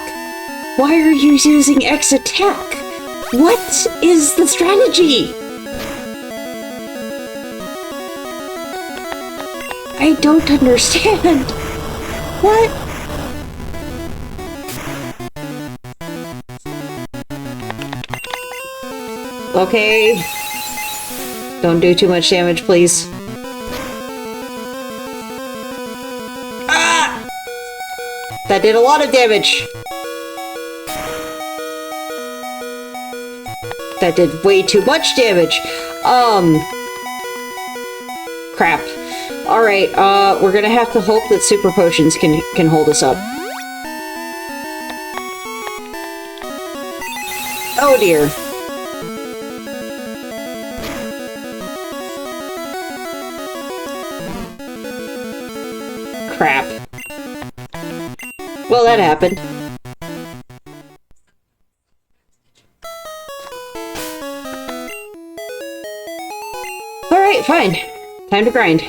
Why are you using X attack? What is the strategy? I don't understand. What? Okay. Don't do too much damage, please. Ah! That did a lot of damage. That did way too much damage. Crap. Alright, we're gonna have to hope that super potions can hold us up. Oh dear. Crap. Well, that happened. Alright, fine. Time to grind.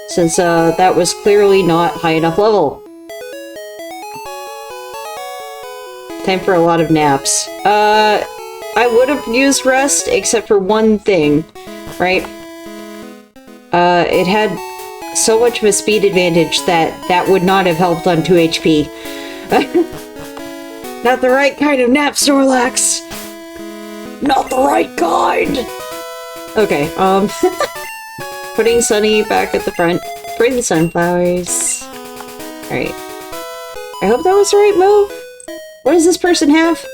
Since, that was clearly not high enough level. Time for a lot of naps. I would have used rest, except for one thing, right? It had so much of a speed advantage that would not have helped on 2 HP. Not the right kind of nap, Snorlax! Not the right kind! Okay, putting Sunny back at the front. Pretty sunflowers. Alright. I hope that was the right move. What does this person have?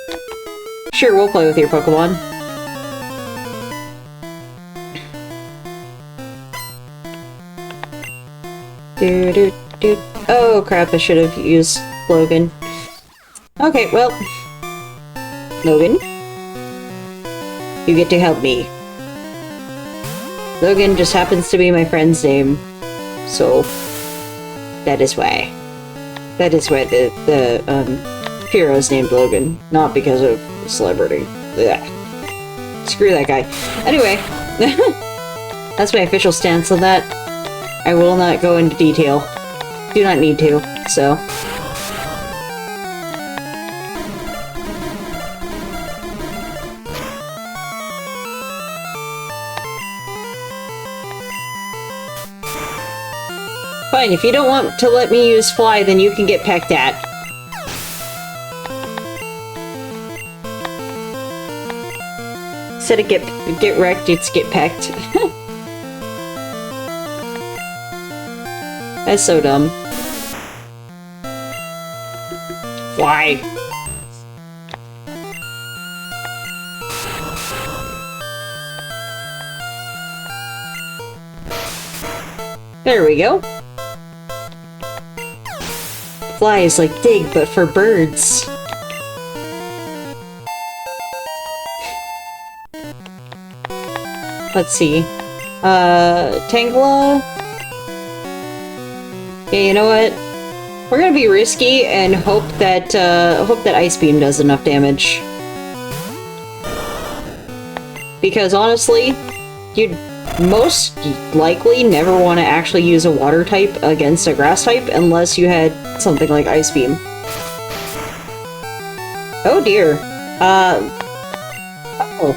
Sure, we'll play with your Pokemon. Oh crap, I should have used Logan. Okay, well. Logan. You get to help me. Logan just happens to be my friend's name. So, that is why. That is why the hero's named Logan. Not because of a celebrity. Ugh. Screw that guy. Anyway. That's my official stance on that. I will not go into detail. Do not need to, so. Fine, if you don't want to let me use Fly, then you can get pecked at. Instead of get wrecked, it's get pecked. That's so dumb. Why? There we go. Fly is like dig, but for birds. Let's see. Tangela? Yeah, you know what? We're gonna be risky and hope that Ice Beam does enough damage. Because honestly, you'd most likely never want to actually use a water type against a grass type unless you had something like Ice Beam. Oh dear. Oh,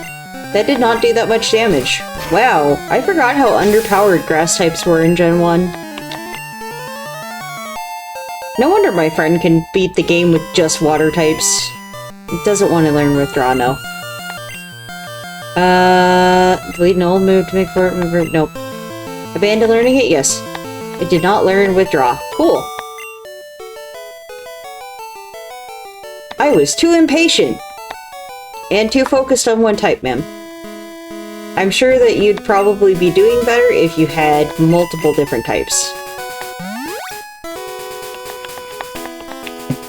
that did not do that much damage. Wow, I forgot how underpowered grass types were in Gen 1. No wonder my friend can beat the game with just water types. It doesn't want to learn Withdraw, no. Delete an old move to make for it. Nope. Abandon learning it? Yes. It did not learn Withdraw. Cool. I was too impatient. And too focused on one type, ma'am. I'm sure that you'd probably be doing better if you had multiple different types.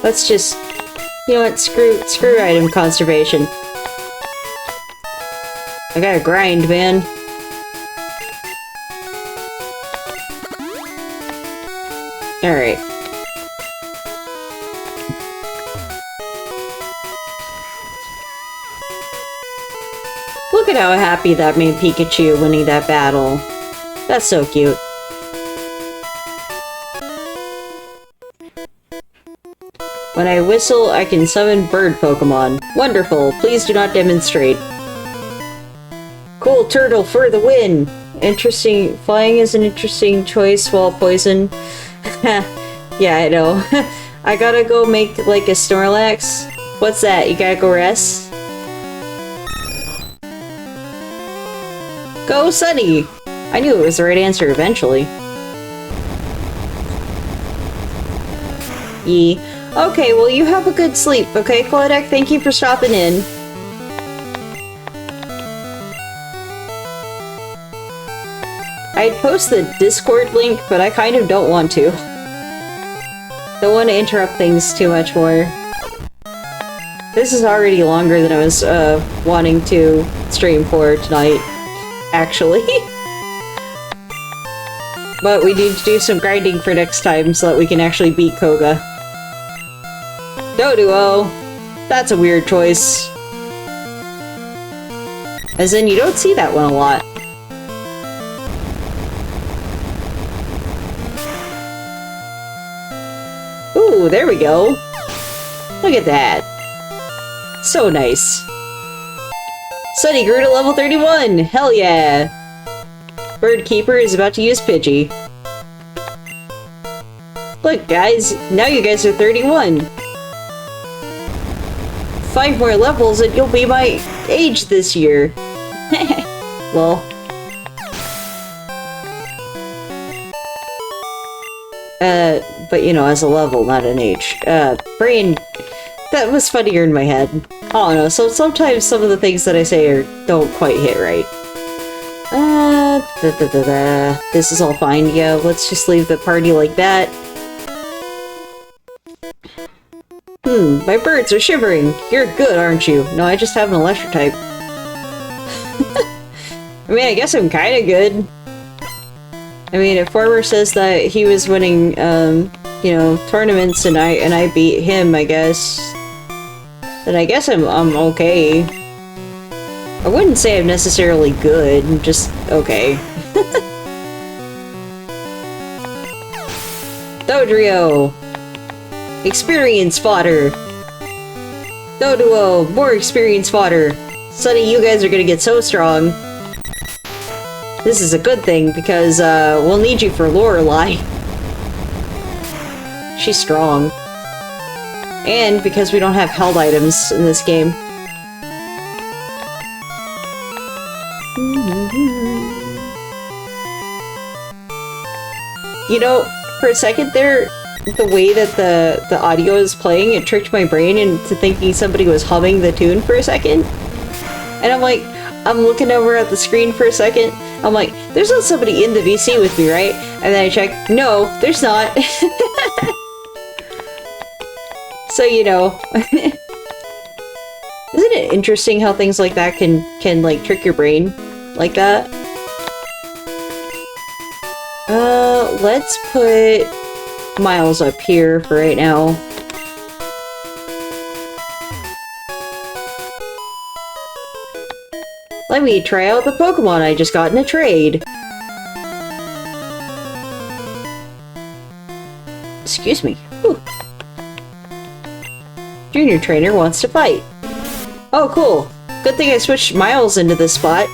Let's just, you know what, screw item conservation. I gotta grind, man. Alright. Look at how happy that made Pikachu winning that battle. That's so cute. When I whistle, I can summon bird Pokemon. Wonderful. Please do not demonstrate. Cool turtle for the win! Interesting. Flying is an interesting choice while poison. Yeah, I know. I gotta go make, like, a Snorlax. What's that? You gotta go rest? Go, Sunny! I knew it was the right answer eventually. Yee. Okay, well, you have a good sleep, okay, Clodek? Thank you for stopping in. I'd post the Discord link, but I kind of don't want to. Don't want to interrupt things too much more. This is already longer than I was wanting to stream for tonight, actually. But we need to do some grinding for next time so that we can actually beat Koga. Doduo! That's a weird choice. As in, you don't see that one a lot. Ooh, there we go. Look at that. So nice. Sunny grew to level 31! Hell yeah! Bird Keeper is about to use Pidgey. Look, guys, now you guys are 31. 5 more levels and you'll be my age this year. Lol. But you know, as a level, not an age. Brain, that was funnier in my head. I don't know, so sometimes some of the things that I say don't quite hit right. This is all fine, yeah, let's just leave the party like that. My birds are shivering. You're good, aren't you? No, I just have an electric type. I mean, I guess I'm kinda good. I mean, if Farmer says that he was winning, you know, tournaments and I beat him, I guess, then I guess I'm okay. I wouldn't say I'm necessarily good, I'm just okay. Dodrio! Experience fodder! Doduo! More experience fodder! Sunny, you guys are gonna get so strong. This is a good thing, because, we'll need you for Lorelei. She's strong. And because we don't have held items in this game. You know, for a second there, the way that the audio is playing, it tricked my brain into thinking somebody was humming the tune for a second. And I'm like, I'm looking over at the screen for a second. I'm like, there's not somebody in the VC with me, right? And then I check, no, there's not. So, you know. Isn't it interesting how things like that can like trick your brain like that? Let's put Miles up here for right now. Let me try out the Pokemon I just got in a trade. Excuse me. Whew. Junior trainer wants to fight. Oh, cool. Good thing I switched Miles into this spot.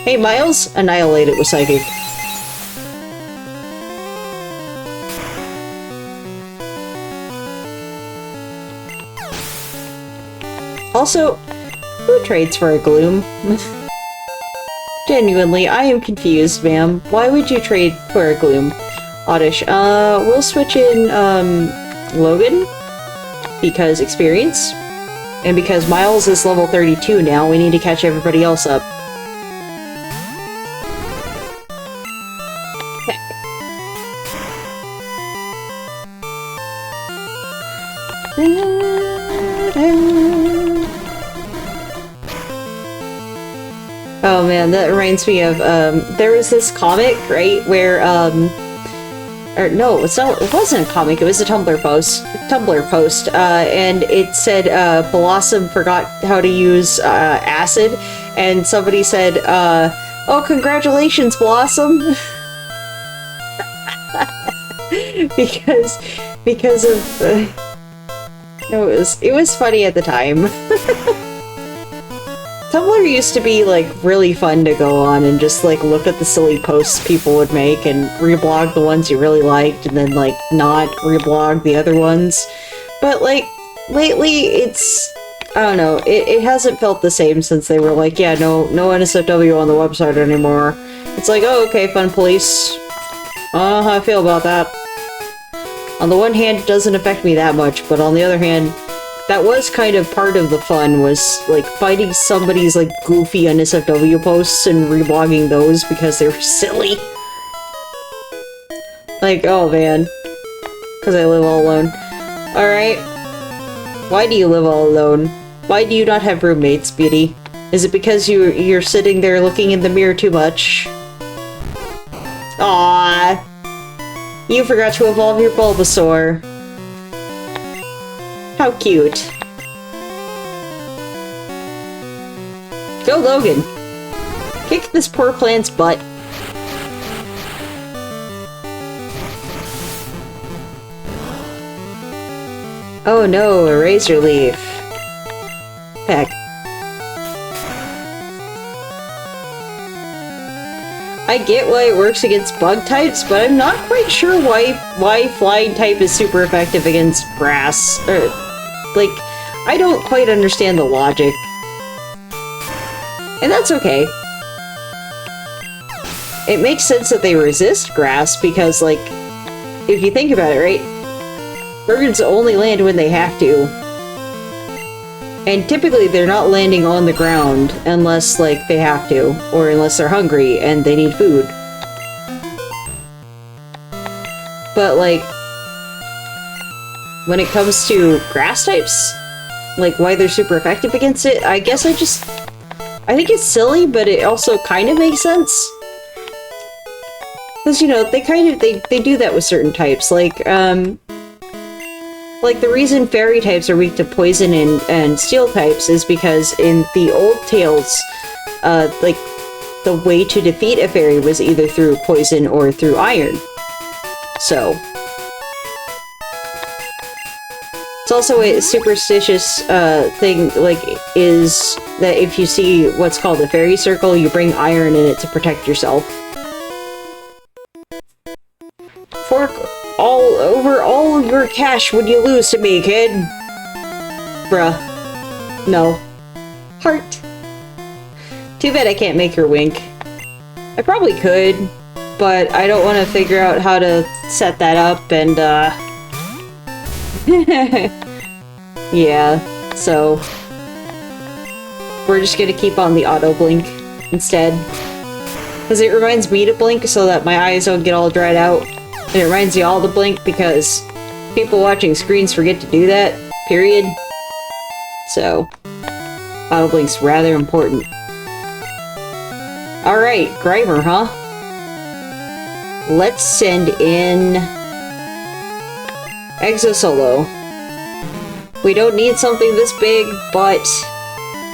Hey, Miles, annihilate it with Psychic. Also, who trades for a Gloom? Genuinely, I am confused, ma'am. Why would you trade for a Gloom? Oddish. We'll switch in, Logan. Because experience. And because Miles is level 32 now, we need to catch everybody else up. Oh man, that reminds me of, there was this comic, right, where, or no, it wasn't a comic, it was a Tumblr post, and it said, Blossom forgot how to use, acid, and somebody said, oh, congratulations, Blossom! because of, no, it was funny at the time. Tumblr used to be, like, really fun to go on and just, like, look at the silly posts people would make and reblog the ones you really liked and then, like, not reblog the other ones. But, like, lately it's... I don't know, it hasn't felt the same since they were like, yeah, no NSFW on the website anymore. It's like, oh, okay, fun police. How I feel about that. On the one hand, it doesn't affect me that much, but on the other hand, that was kind of part of the fun, was, like, finding somebody's, like, goofy NSFW posts and reblogging those because they were silly. Like, oh man. Because I live all alone. Alright. Why do you live all alone? Why do you not have roommates, Beauty? Is it because you're sitting there looking in the mirror too much? Aww. You forgot to evolve your Bulbasaur. How cute. Go, Logan! Kick this poor plant's butt. Oh no, a razor leaf. Heck. I get why it works against bug types, but I'm not quite sure why flying type is super effective against grass. Like, I don't quite understand the logic. And that's okay. It makes sense that they resist grass because, like, if you think about it, right? Birds only land when they have to. And typically they're not landing on the ground unless, like, they have to, or unless they're hungry and they need food. But, like, when it comes to grass types, like, why they're super effective against it, I guess I think it's silly, but it also kind of makes sense. Because, you know, they do that with certain types, like the reason fairy types are weak to poison and steel types is because in the old tales, like, the way to defeat a fairy was either through poison or through iron. So. It's also a superstitious thing, like, is that if you see what's called a fairy circle, you bring iron in it to protect yourself. Fork all your cash would you lose to me, kid? Bruh. No. Heart. Too bad I can't make her wink. I probably could, but I don't want to figure out how to set that up, and, yeah, so we're just gonna keep on the auto blink instead. Because it reminds me to blink so that my eyes don't get all dried out. And it reminds you all to blink because people watching screens forget to do that, period. So, auto blink's rather important. Alright, Grimer, huh? Let's send in Exosolo. We don't need something this big, but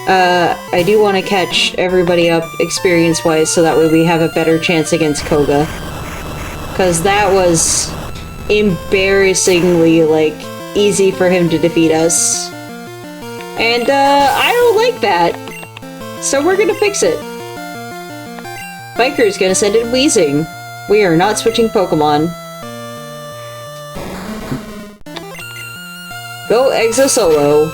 I do want to catch everybody up experience-wise so that way we have a better chance against Koga. Because that was embarrassingly, like, easy for him to defeat us. And, I don't like that. So we're gonna fix it. Biker's gonna send in Wheezing. We are not switching Pokemon. Go Exosolo.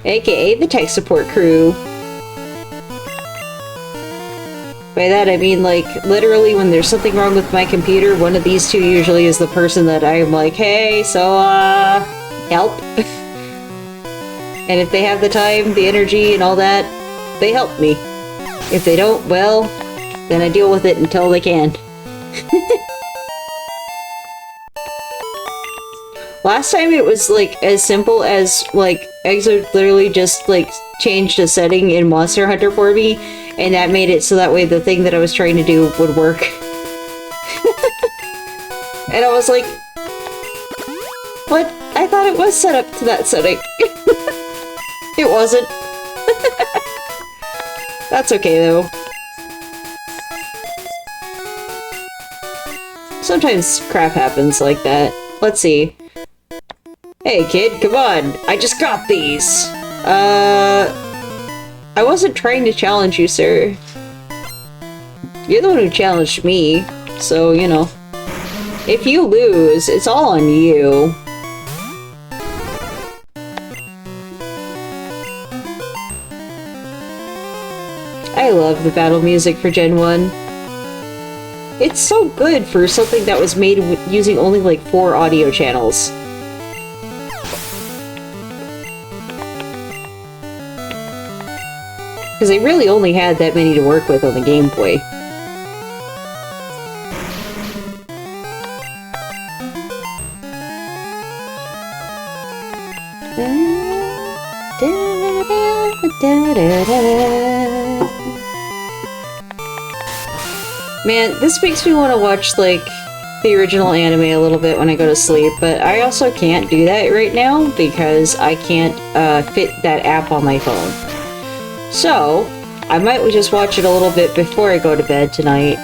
AKA the tech support crew. By that I mean, like, literally when there's something wrong with my computer, one of these two usually is the person that I'm like, hey, so, help. And if they have the time, the energy, and all that, they help me. If they don't, well, then I deal with it until they can. Last time it was like as simple as like Exo literally just like changed a setting in Monster Hunter for me, and that made it so that way the thing that I was trying to do would work. And I was like, what? I thought it was set up to that setting. It wasn't. That's okay though. Sometimes crap happens like that. Let's see. Hey kid, come on! I just got these! I wasn't trying to challenge you, sir. You're the one who challenged me, so, you know. If you lose, it's all on you. I love the battle music for Gen 1. It's so good for something that was made using only like 4 audio channels. Because they really only had that many to work with on the Game Boy. Man, this makes me want to watch, like, the original anime a little bit when I go to sleep, but I also can't do that right now because I can't fit that app on my phone. So, I might just watch it a little bit before I go to bed tonight.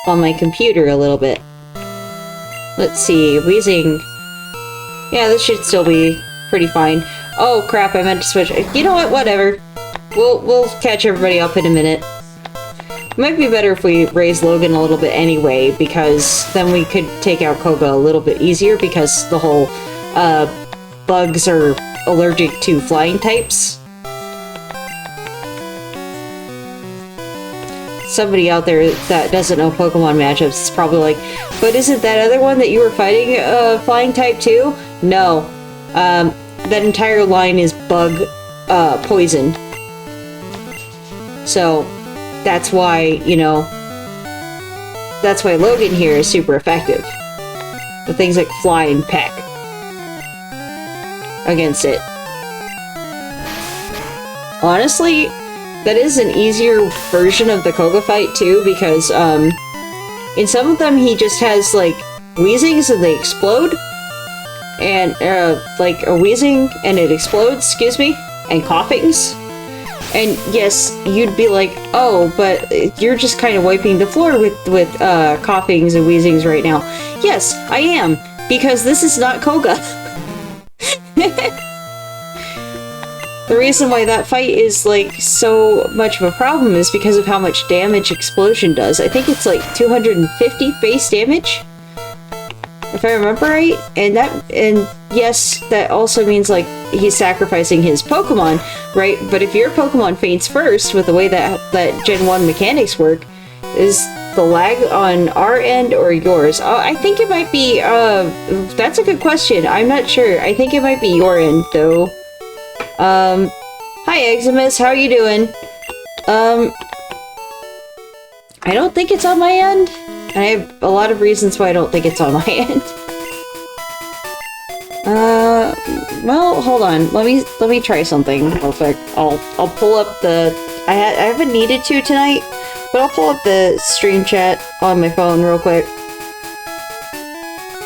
On my computer a little bit. Let's see, Wheezing. Yeah, this should still be pretty fine. Oh crap, I meant to switch. You know what, whatever. We'll catch everybody up in a minute. It might be better if we raise Logan a little bit anyway, because then we could take out Koga a little bit easier, because the whole bugs are allergic to flying types. Somebody out there that doesn't know Pokemon matchups is probably like, but isn't that other one that you were fighting flying type too? No. That entire line is bug poison. So, that's why, you know, that's why Logan here is super effective. With things like Fly and Peck. Against it. Honestly, that is an easier version of the Koga fight too, because, in some of them he just has, like, wheezings and they explode. And, like, a wheezing and it explodes, excuse me, and coughings. And yes, you'd be like, oh, but you're just kind of wiping the floor with coughings and wheezings right now. Yes, I am, because this is not Koga. The reason why that fight is, like, so much of a problem is because of how much damage Explosion does. I think it's, like, 250 base damage? If I remember right? And yes, that also means, like, he's sacrificing his Pokemon, right? But if your Pokemon faints first, with the way that Gen 1 mechanics work, is the lag on our end or yours? I think it might be, that's a good question. I'm not sure. I think it might be your end, though. Hi, EximusR, how are you doing? I don't think it's on my end. I have a lot of reasons why I don't think it's on my end. Well, hold on. Let me try something real quick. I'll pull up the... I haven't needed to tonight, but I'll pull up the stream chat on my phone real quick.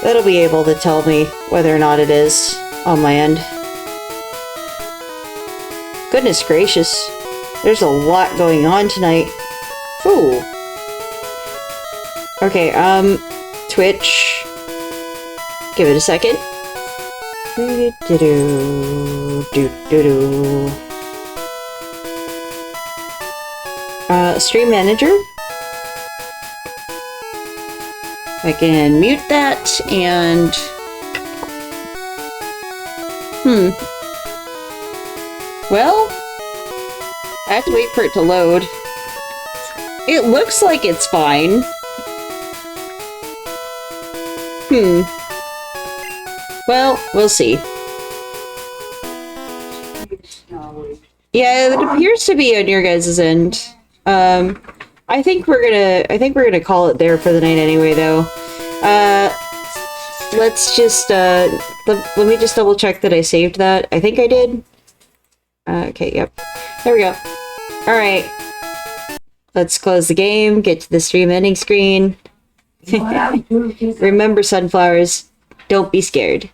That'll be able to tell me whether or not it is on my end. Goodness gracious. There's a lot going on tonight. Ooh. Okay, Twitch. Give it a second. Stream manager. I can mute that and... Well, I have to wait for it to load. It looks like it's fine. Well, we'll see. Yeah, it appears to be on your guys' end. I think we're gonna call it there for the night anyway, though. Let's just, let me just double check that I saved that. I think I did. Okay, yep. There we go. Alright. Let's close the game, get to the stream ending screen. Remember, sunflowers, don't be scared.